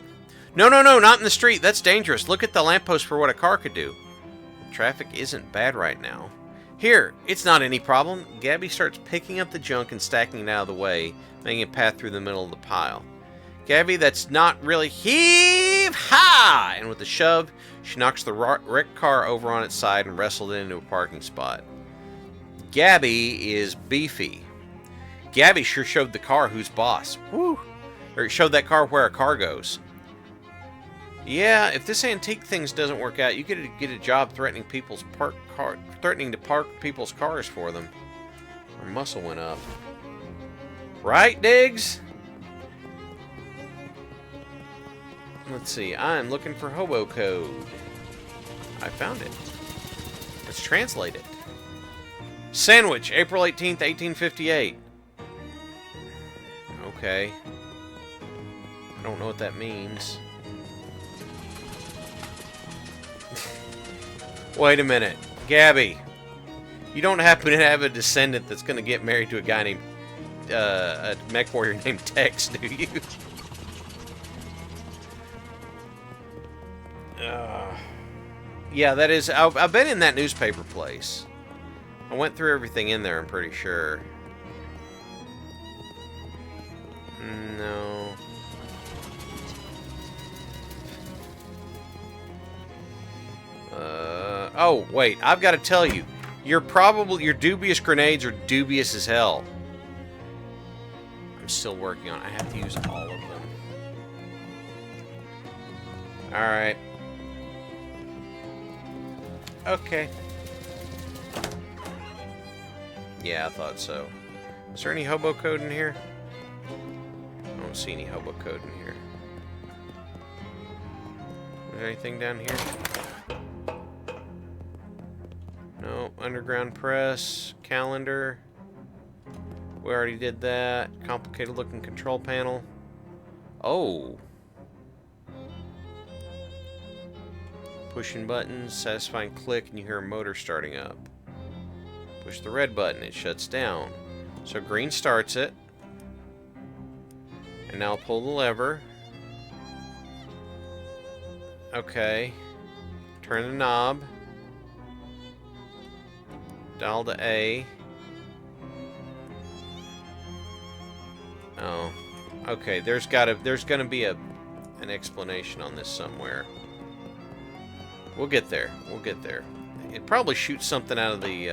No, not in the street. That's dangerous. Look at the lamppost for what a car could do. Traffic isn't bad right now. Here, it's not any problem. Gabby starts picking up the junk and stacking it out of the way, making a path through the middle of the pile. Gabby, that's not really heave-ha! And with a shove, she knocks the wrecked car over on its side and wrestled it into a parking spot. Gabby is beefy. Gabby sure showed the car who's boss. Woo! Or it showed that car where a car goes. Yeah, if this antique things doesn't work out, you get a job threatening to park people's cars for them. Her muscle went up. Right, Diggs? Let's see. I'm looking for hobo code. I found it. Let's translate it. Sandwich, April 18th, 1858. Okay. I don't know what that means. Wait a minute. Gabby, you don't happen to have a descendant that's going to get married to a guy named, a mech warrior named Tex, do you? Yeah, that is... I've been in that newspaper place. I went through everything in there, I'm pretty sure. No. Oh, wait. I've got to tell you. Your dubious grenades are dubious as hell. I'm still working on it. I have to use all of them. Alright. Okay. Yeah, I thought so. Is there any hobo code in here? I don't see any hobo code in here. Is there anything down here? No. Underground press. Calendar. We already did that. Complicated looking control panel. Oh. Pushing buttons. Satisfying click and you hear a motor starting up. Push the red button. It shuts down. So green starts it. And now I'll pull the lever. Okay. Turn the knob. Dial to A. Oh. Okay, there's gonna be an explanation on this somewhere. We'll get there. We'll get there. It probably shoots something out of the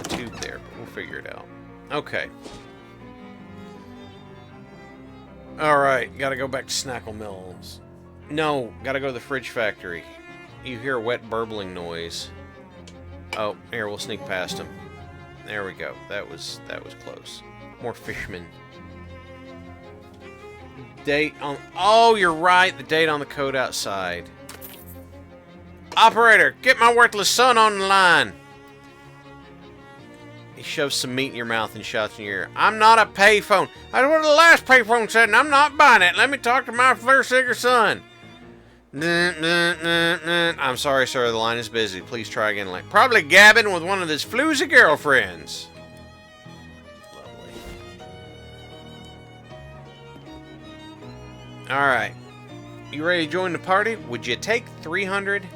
tube there, but we'll figure it out. Okay. Alright, gotta go back to Snackle Mills. No, gotta go to the fridge factory. You hear a wet burbling noise. Oh, here, we'll sneak past him. There we go. That was close. More fishmen. Date on... Oh, you're right. The date on the code outside. Operator, get my worthless son on the line. He shoves some meat in your mouth and shouts in your ear. I'm not a payphone. That's what the last payphone said, and I'm not buying it. Let me talk to my flare-seeker son. I'm sorry, sir. The line is busy. Please try again. Like probably gabbing with one of his floozy girlfriends. Lovely. Alright. You ready to join the party? Would you take 300?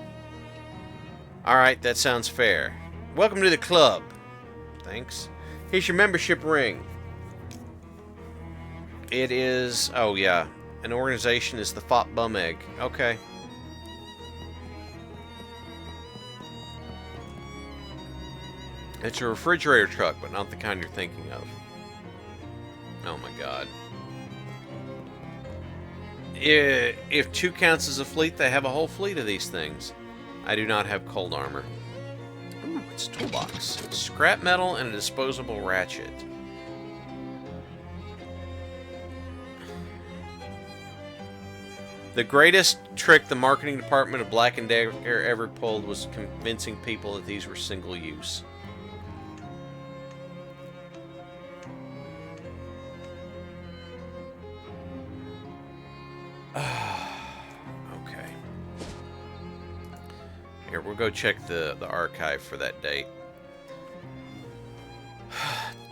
Alright, that sounds fair. Welcome to the club. Thanks. Here's your membership ring. It is... Oh, yeah. An organization is the Fop Bum Egg. Okay. It's a refrigerator truck, but not the kind you're thinking of. Oh my god. If 2 counts as a fleet, they have a whole fleet of these things. I do not have cold armor. Ooh, it's a toolbox. Scrap metal and a disposable ratchet. The greatest trick the marketing department of Black & Decker ever pulled was convincing people that these were single use. Okay. Here, we'll go check the archive for that date.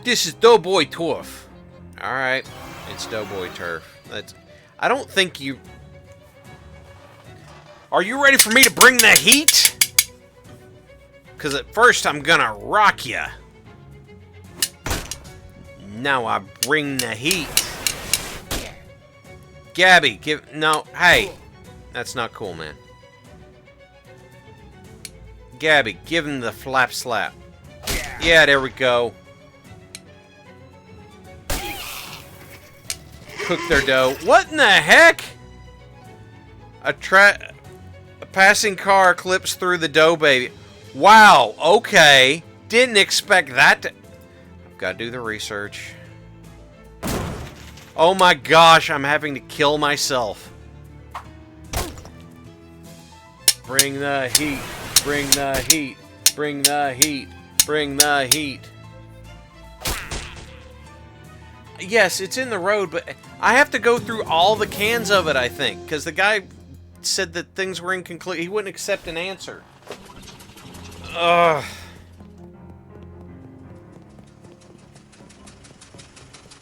This is Doughboy Turf. Alright, it's Doughboy Turf. I don't think you... Are you ready for me to bring the heat? Because at first I'm gonna rock ya. Now I bring the heat. Gabby, no, hey. That's not cool, man. Gabby, give him the flap slap. Yeah, there we go. Cook their dough. What in the heck? A passing car clips through the dough baby. Wow, okay. Didn't expect that to... I've got to do the research. Oh my gosh, I'm having to kill myself. Bring the heat. Bring the heat. Bring the heat. Bring the heat. Yes, it's in the road, but I have to go through all the cans of it, I think, because the guy said that things were inconclusive. He wouldn't accept an answer. Ugh.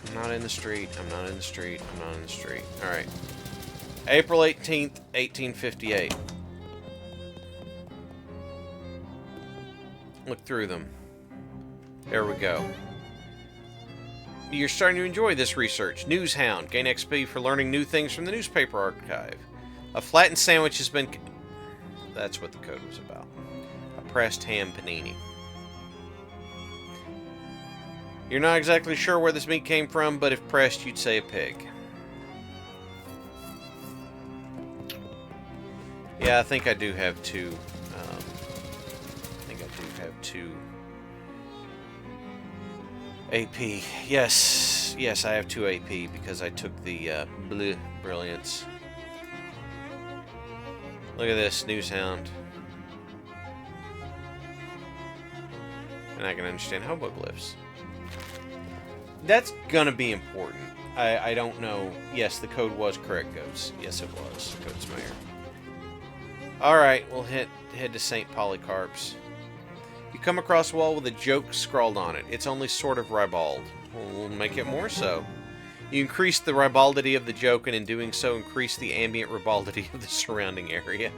I'm not in the street. I'm not in the street. I'm not in the street. Alright. April 18th, 1858. Look through them. There we go. You're starting to enjoy this research. Newshound. Gain XP for learning new things from the newspaper archive. A flattened sandwich has been... That's what the code was about. A pressed ham panini. You're not exactly sure where this meat came from, but if pressed, you'd say a pig. Yeah, I think I do have two. AP. Yes, I have 2 AP because I took the brilliance. Look at this, Newshound. And I can understand hoboglyphs. That's gonna be important. I don't know. Yes, the code was correct, Goats. Yes, it was. Goats Mayor. Alright, we'll head to St. Polycarp's. You come across a wall with a joke scrawled on it. It's only sort of ribald. We'll make it more so. You increase the ribaldity of the joke, and in doing so, increase the ambient ribaldity of the surrounding area.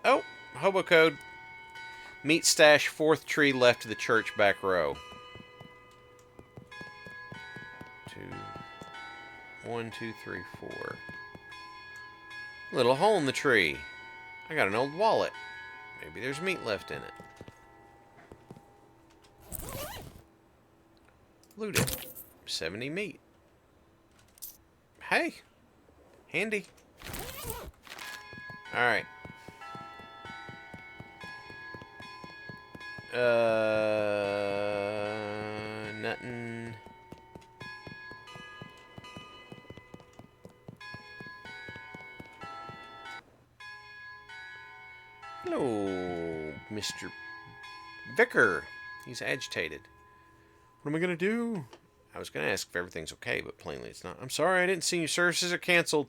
Oh, hobo code. Meat stash, 4th tree left of the church back row. 1, 2, 3, 4. Little hole in the tree. I got an old wallet. Maybe there's meat left in it. Loot it. 70 meat. Hey. Handy. Alright. Nothing. Hello, Mr. Vicar. He's agitated. What am I going to do? I was going to ask if everything's okay, but plainly it's not. I'm sorry, I didn't see your services are canceled.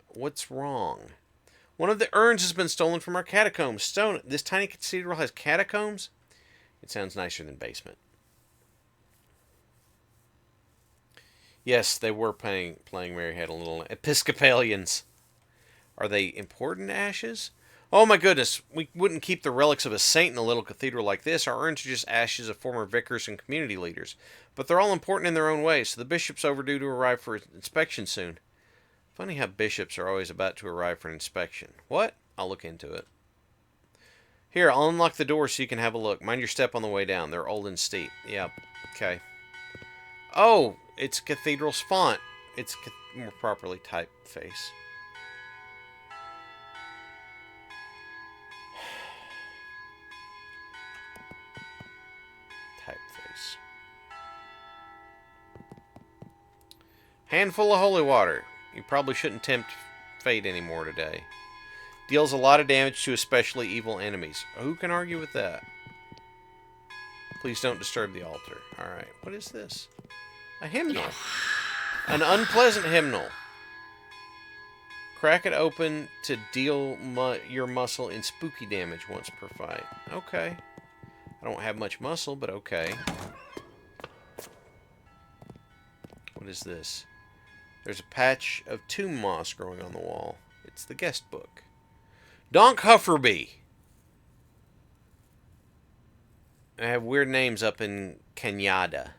What's wrong? One of the urns has been stolen from our catacombs. Stone. This tiny cathedral has catacombs? It sounds nicer than basement. Yes, they were playing Mary had a little... Episcopalians. Are they important ashes? Oh my goodness, we wouldn't keep the relics of a saint in a little cathedral like this. Our urns are just ashes of former vicars and community leaders. But they're all important in their own way, so the bishop's overdue to arrive for inspection soon. Funny how bishops are always about to arrive for an inspection. What? I'll look into it. Here, I'll unlock the door so you can have a look. Mind your step on the way down. They're old and steep. Yep. Okay. Oh, it's cathedral's font. It's more properly typeface. Typeface. Handful of holy water. You probably shouldn't tempt fate anymore today. Deals a lot of damage to especially evil enemies. Who can argue with that? Please don't disturb the altar. Alright, what is this? A hymnal. An unpleasant hymnal. Crack it open to deal your muscle in spooky damage once per fight. Okay. I don't have much muscle, but okay. What is this? There's a patch of tomb moss growing on the wall. It's the guest book. Donk Hufferby. I have weird names up in Kenyatta.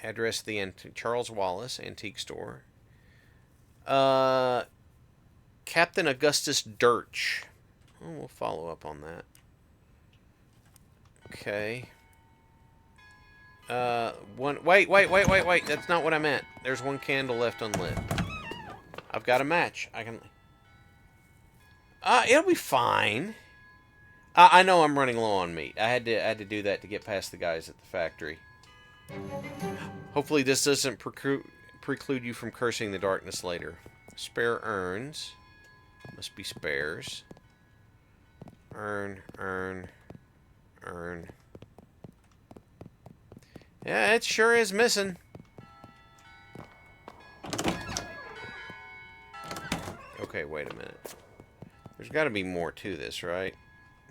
Address of the Charles Wallace Antique Store. Captain Augustus Dirch. Oh, we'll follow up on that. Okay. Wait. That's not what I meant. There's one candle left unlit. I've got a match. I can... it'll be fine. I know I'm running low on meat. I had to do that to get past the guys at the factory. Hopefully this doesn't preclude you from cursing the darkness later. Spare urns. Must be spares. Urn. Yeah, it sure is missing. Okay, wait a minute. There's got to be more to this, right?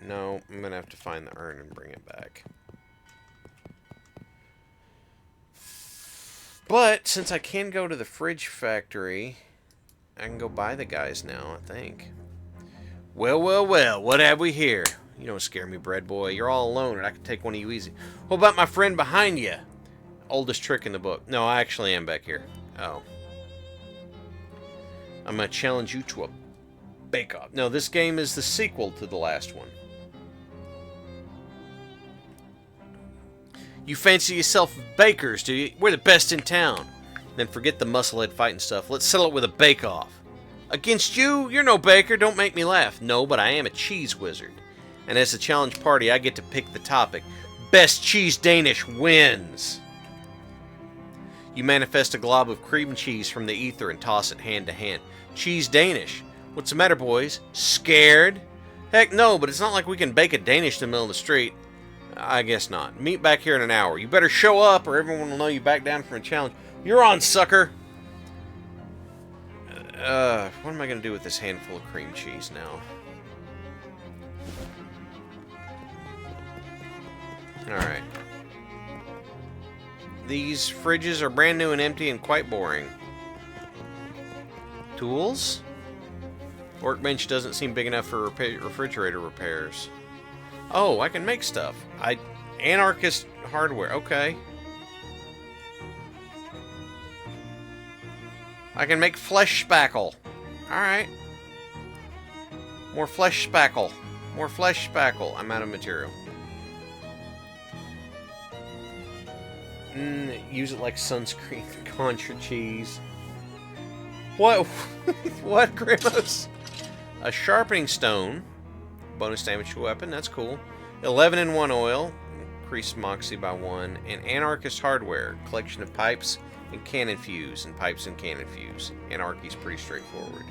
No, I'm going to have to find the urn and bring it back. But since I can go to the fridge factory, I can go buy the guys now, I think. Well, well, well, what have we here? You don't scare me, bread boy. You're all alone, and I can take one of you easy. What about my friend behind you? Oldest trick in the book. No, I actually am back here. Oh. I'm going to challenge you to a bake-off. No, this game is the sequel to the last one. You fancy yourself bakers, do you? We're the best in town. Then forget the musclehead fighting stuff. Let's settle it with a bake-off. Against you? You're no baker. Don't make me laugh. No, but I am a cheese wizard. And as the challenge party, I get to pick the topic. Best cheese Danish wins. You manifest a glob of cream cheese from the ether and toss it hand to hand. Cheese Danish. What's the matter, boys? Scared? Heck no, but it's not like we can bake a Danish in the middle of the street. I guess not. Meet back here in an hour. You better show up or everyone will know you back down from a challenge. You're on, sucker! What am I going to do with this handful of cream cheese now? Alright. These fridges are brand new and empty and quite boring. Tools? Workbench doesn't seem big enough for refrigerator repairs. Oh, I can make stuff. Anarchist hardware. Okay. I can make flesh spackle. Alright. More flesh spackle. More flesh spackle. I'm out of material. Use it like sunscreen. Contra cheese. What? What, Grimmos? A sharpening stone. Bonus damage to weapon. That's cool. 11 in 1 oil. Increase moxie by 1. And anarchist hardware. Collection of pipes and cannon fuse. And pipes and cannon fuse. Anarchy's pretty straightforward.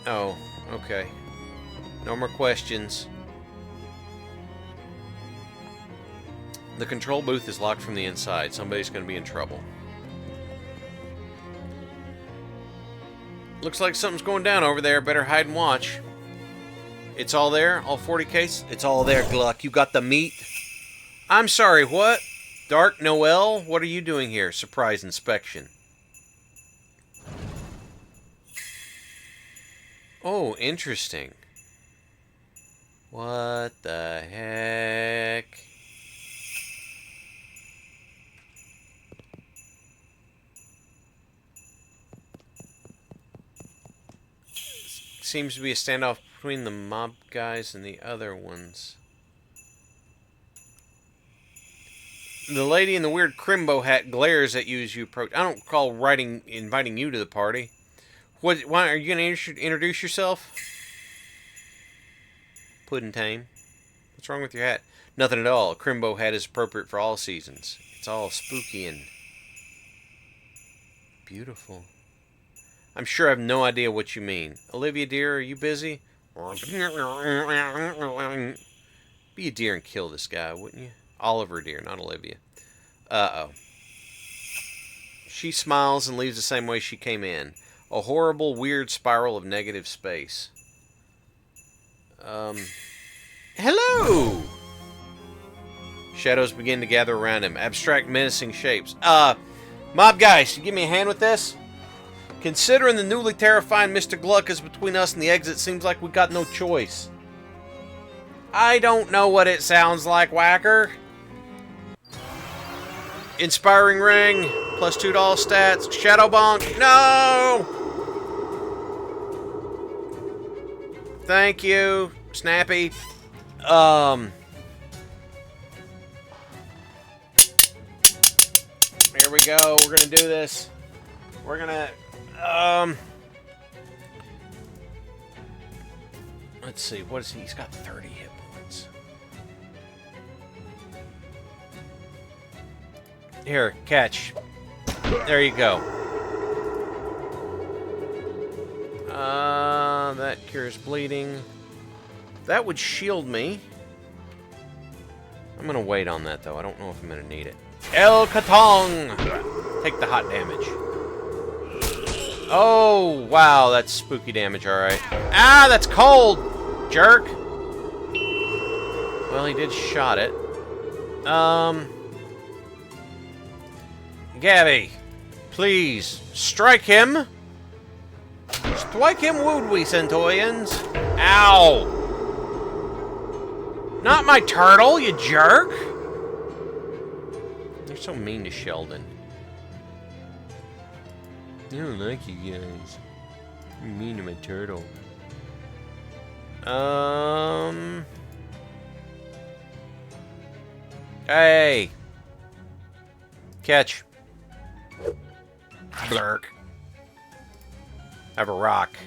Oh, okay. No more questions. The control booth is locked from the inside. Somebody's going to be in trouble. Looks like something's going down over there. Better hide and watch. It's all there? All 40 cases? It's all there, Gluck. You got the meat? I'm sorry, what? Dark Noel? What are you doing here? Surprise inspection. Oh, interesting. What the heck? Seems to be a standoff between the mob guys and the other ones. The lady in the weird crimbo hat glares at you as you approach. I don't recall inviting you to the party. Why are you going to introduce yourself? Puddin' Tame. What's wrong with your hat? Nothing at all. A crimbo hat is appropriate for all seasons. It's all spooky and beautiful. I'm sure I have no idea what you mean. Olivia, dear, are you busy? Be a dear and kill this guy, wouldn't you? Oliver, dear, not Olivia. Uh-oh. She smiles and leaves the same way she came in. A horrible, weird spiral of negative space. Hello! Shadows begin to gather around him. Abstract, menacing shapes. Mob guys, you give me a hand with this? Considering the newly terrifying Mr. Gluck is between us and the exit, seems like we got no choice. I don't know what it sounds like, Whacker. Inspiring ring, plus $2 stats. Shadow bonk. No! Thank you, Snappy. Here we go. We're gonna do this. We're gonna, let's see. What is he? He's got 30 hit points. Here, catch. There you go. That cures bleeding. That would shield me. I'm gonna wait on that, though. I don't know if I'm gonna need it. El Katong! Take the hot damage. Oh, wow, that's spooky damage, alright. Ah, that's cold! Jerk! Well, he did shot it. Gabby, please, strike him. Strike him, would we, Centaurians? Ow! Not my turtle, you jerk! They're so mean to Sheldon. I don't like you guys. You're mean to my turtle. Hey! Catch. Blurk. I have a rock.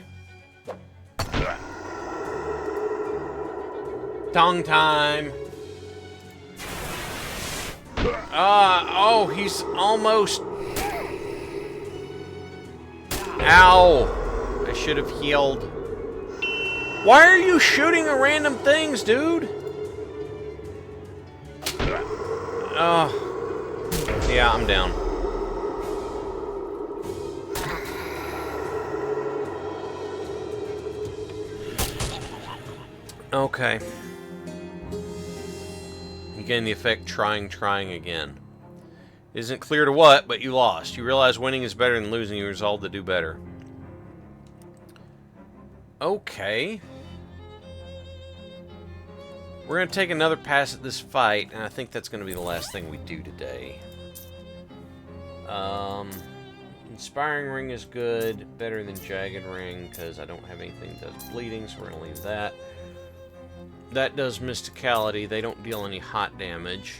Tongue time. Oh, he's almost... Ow! I should have healed. Why are you shooting at random things, dude? Oh. Yeah, I'm down. Okay. You gain the effect trying again. Isn't clear to what, but you lost. You realize winning is better than losing. You resolve to do better. Okay. We're going to take another pass at this fight, and I think that's going to be the last thing we do today. Inspiring Ring is good. Better than Jagged Ring, because I don't have anything that does bleeding, so we're going to leave that. That does Mysticality. They don't deal any hot damage.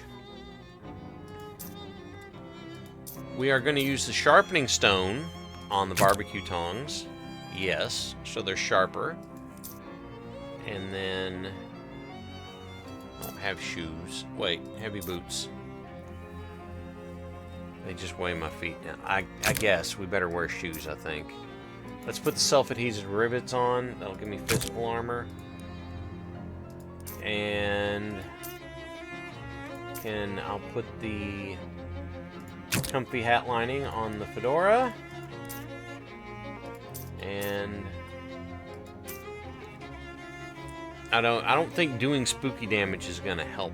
We are going to use the Sharpening Stone on the barbecue tongs. Yes, so they're sharper. And then... I don't have shoes. Wait, heavy boots. They just weigh my feet down. I guess we better wear shoes, I think. Let's put the self-adhesive rivets on. That'll give me physical armor. And I'll put the comfy hat lining on the fedora. And I don't think doing spooky damage is gonna help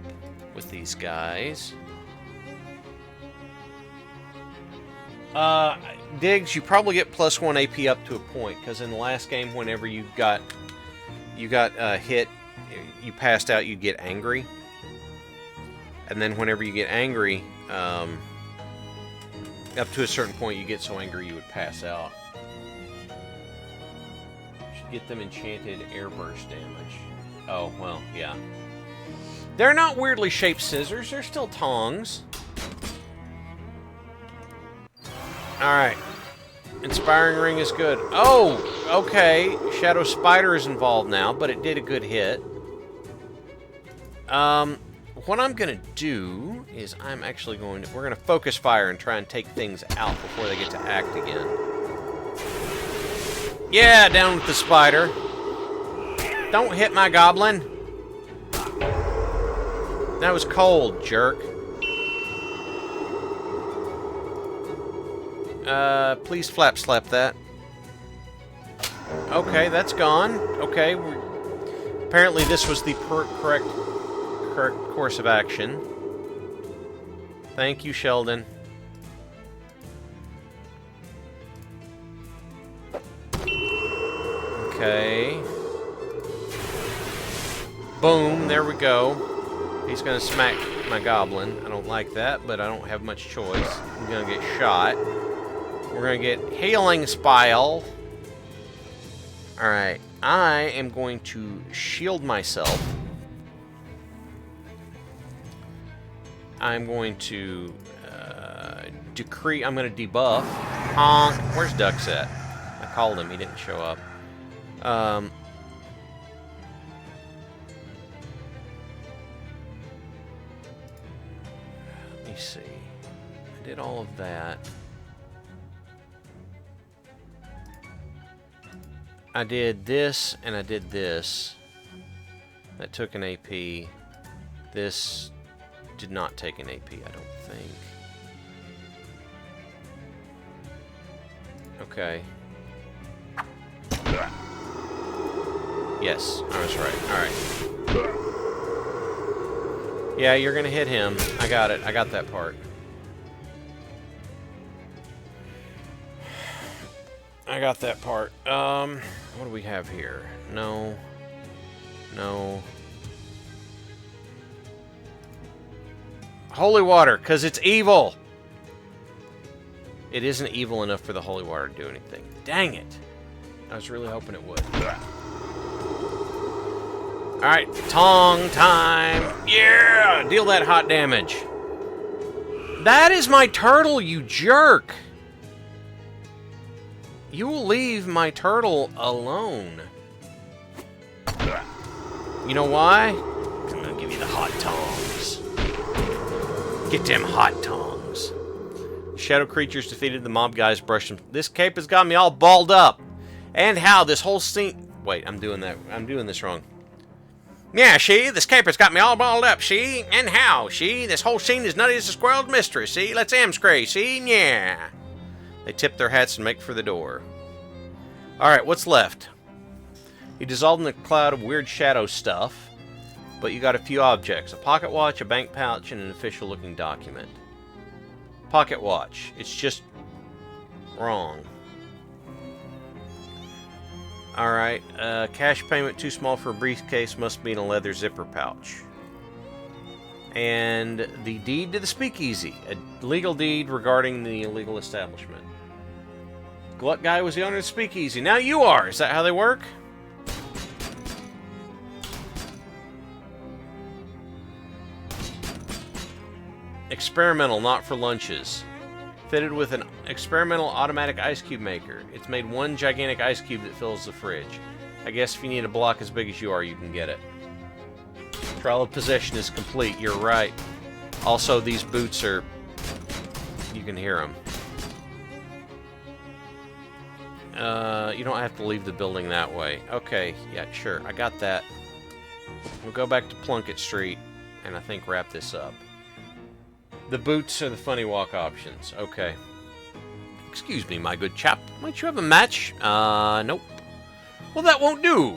with these guys. Diggs, you probably get +1 AP up to a point, because in the last game, whenever you got hit, you passed out, you'd get angry. And then whenever you get angry, up to a certain point, you get so angry you would pass out. Should get them enchanted airburst damage. Oh, well, yeah. They're not weirdly shaped scissors, they're still tongs. Alright. Inspiring Ring is good. Oh, okay. Shadow Spider is involved now, but it did a good hit. What I'm gonna do is I'm actually we're gonna focus fire and try and take things out before they get to act again. Yeah, down with the spider. Don't hit my goblin. That was cold, jerk. Please flap slap that. Okay, that's gone. Okay, apparently this was the correct course of action. Thank you, Sheldon. Okay. Boom, there we go. He's gonna smack my goblin. I don't like that, but I don't have much choice. I'm gonna get shot. We're gonna get Hailing Spile. Alright, I am going to shield myself. I'm going to I'm going to debuff. Honk. Where's Ducks at? I called him. He didn't show up. Let me see. I did all of that. I did this, and I did this. That took an AP. This did not take an AP, I don't think. Okay. Yes, I was right. Alright. Yeah, you're gonna hit him. I got it. I got that part. I got that part. What do we have here? No. No. Holy water, because it's evil. It isn't evil enough for the holy water to do anything. Dang it. I was really hoping it would. Alright, tong time. Yeah! Deal that hot damage. That is my turtle, you jerk! You will leave my turtle alone. You know why? 'Cause I'm gonna give you the hot tongs. Get them hot tongs. Shadow creatures defeated, the mob guys brushed them. This cape has got me all balled up. And how this whole scene... Wait, I'm doing this wrong. Yeah, she, this caper's got me all balled up, she, and how, she, this whole scene is nutty as a squirrel's mistress, see, let's amscray, see, yeah. They tip their hats and make for the door. Alright, what's left? You dissolved in a cloud of weird shadow stuff, but you got a few objects, a pocket watch, a bank pouch, and an official-looking document. Pocket watch, it's just wrong. Alright, cash payment too small for a briefcase, must be in a leather zipper pouch. And the deed to the speakeasy, a legal deed regarding the illegal establishment. Glut guy was the owner of the speakeasy, now you are! Is that how they work? Experimental, not for lunches. Fitted with an experimental automatic ice cube maker. It's made one gigantic ice cube that fills the fridge. I guess if you need a block as big as you are, you can get it. Trial of possession is complete, you're right. Also, these boots are... you can hear them. You don't have to leave the building that way. Okay, yeah, sure, I got that. We'll go back to Plunkett Street, and I think wrap this up. The boots are the funny walk options. Okay. Excuse me, my good chap. Might you have a match? Nope. Well, that won't do.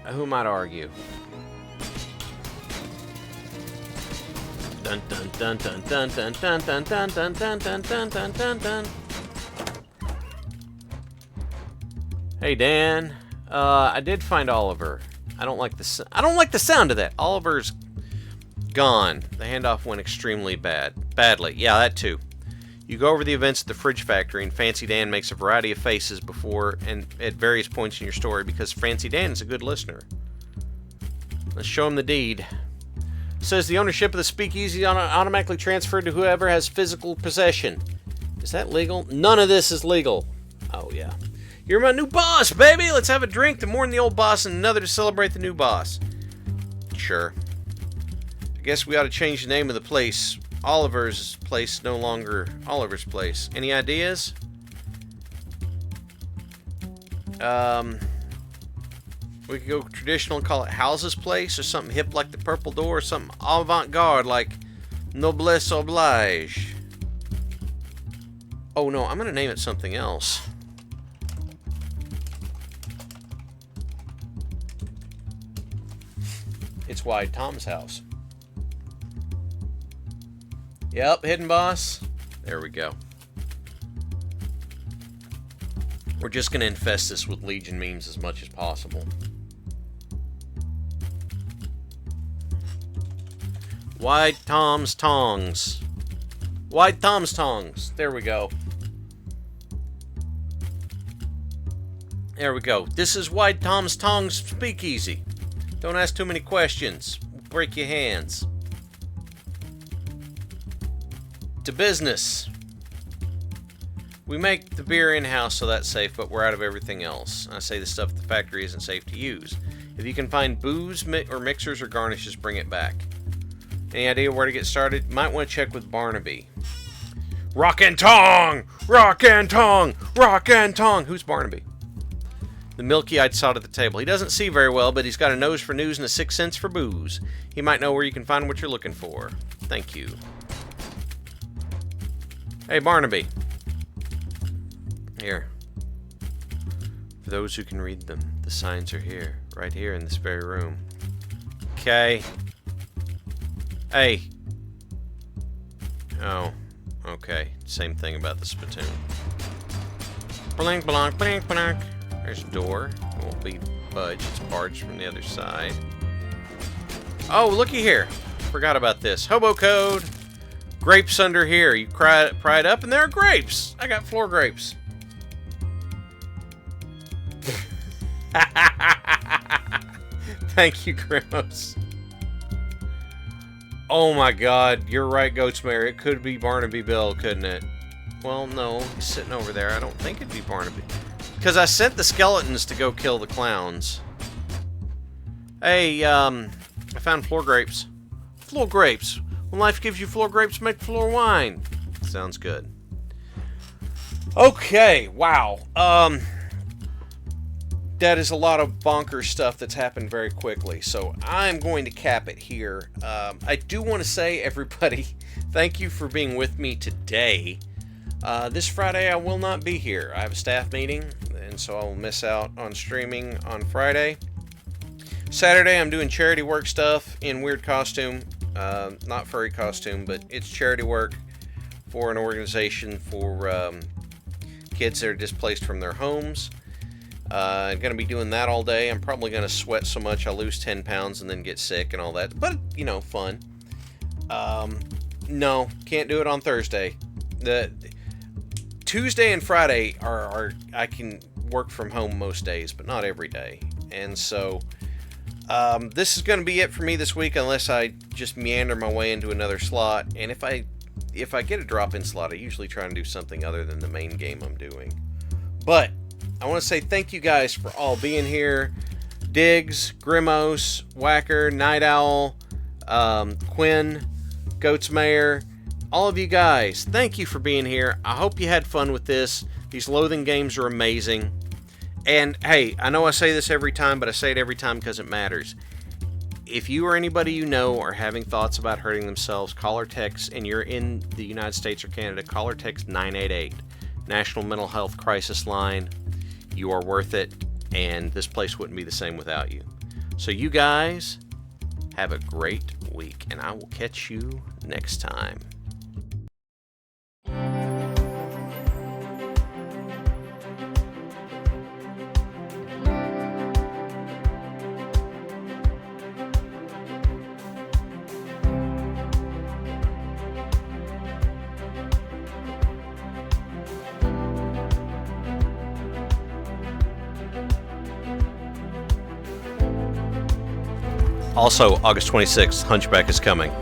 Who might argue? Dun dun dun dun dun dun dun dun dun dun dun dun dun dun dun dun. Hey Dan. I did find Oliver. I don't like the sound of that. Oliver's gone. The handoff went extremely badly. Yeah, that too. You go over the events at the fridge factory, and Fancy Dan makes a variety of faces before and at various points in your story because Fancy Dan is a good listener. Let's show him the deed. It says the ownership of the speakeasy automatically transferred to whoever has physical possession. Is that legal? None of this is legal. Oh, yeah. You're my new boss, baby! Let's have a drink to mourn the old boss and another to celebrate the new boss. Sure. I guess we ought to change the name of the place. Oliver's place, no longer Oliver's place. Any ideas? We could go traditional and call it House's Place, or something hip like the Purple Door, or something avant-garde like Noblesse Oblige. Oh no, I'm gonna name it something else. It's Wide Tom's house. Yep, hidden boss. There we go. We're just going to infest this with Legion memes as much as possible. Wide Tom's Tongs. Wide Tom's Tongs. There we go. There we go. This is Wide Tom's Tongs Speakeasy. Don't ask too many questions. We'll break your hands. To business. We make the beer in-house, so that's safe, but we're out of everything else. I say the stuff at the factory isn't safe to use. If you can find booze or mixers or garnishes, bring it back. Any idea where to get started? Might want to check with Barnaby. Rock and Tong! Rock and Tong! Rock and Tong! Who's Barnaby? The milky-eyed sot at the table. He doesn't see very well, but he's got a nose for news and a sixth sense for booze. He might know where you can find what you're looking for. Thank you. Hey, Barnaby. Here. For those who can read them, the signs are here. Right here in this very room. Okay. Hey. Oh. Okay. Same thing about the spittoon. Blink, blink, blink, blink. There's a door. It won't be budged. It's barged from the other side. Oh, looky here. Forgot about this. Hobo code. Grapes under here. You pry it up, and there are grapes. I got floor grapes. Thank you, Grimos. Oh my god, you're right, Goatsmare. It could be Barnaby Bill, couldn't it? Well, no, he's sitting over there. I don't think it'd be Barnaby. Because I sent the skeletons to go kill the clowns. Hey, I found floor grapes. Floor grapes. When life gives you floor grapes, make floor wine. Sounds good. Okay, wow. That is a lot of bonkers stuff that's happened very quickly, so I'm going to cap it here. I do want to say, everybody, thank you for being with me today. This Friday I will not be here. I have a staff meeting, and so I will miss out on streaming on Friday. Saturday I'm doing charity work stuff in weird costume. Not furry costume, but it's charity work for an organization for kids that are displaced from their homes. I'm going to be doing that all day. I'm probably going to sweat so much I'll lose 10 pounds and then get sick and all that. But, you know, fun. No, can't do it on Thursday. The Tuesday and Friday are I can work from home most days, but not every day. And so this is going to be it for me this week unless I just meander my way into another slot. And if I get a drop-in slot, I usually try and do something other than the main game I'm doing. But I want to say thank you guys for all being here. Diggs, Grimos, Whacker, Night Owl, Quinn, Goatsmayor, all of you guys, thank you for being here. I hope you had fun with this. These Loathing games are amazing. And hey, I know I say this every time, but I say it every time because it matters. If you or anybody you know are having thoughts about hurting themselves, call or text, and you're in the United States or Canada, call or text 988, National Mental Health Crisis Line. You are worth it, and this place wouldn't be the same without you. So you guys, have a great week, and I will catch you next time. Also, August 26th, Hunchback is coming.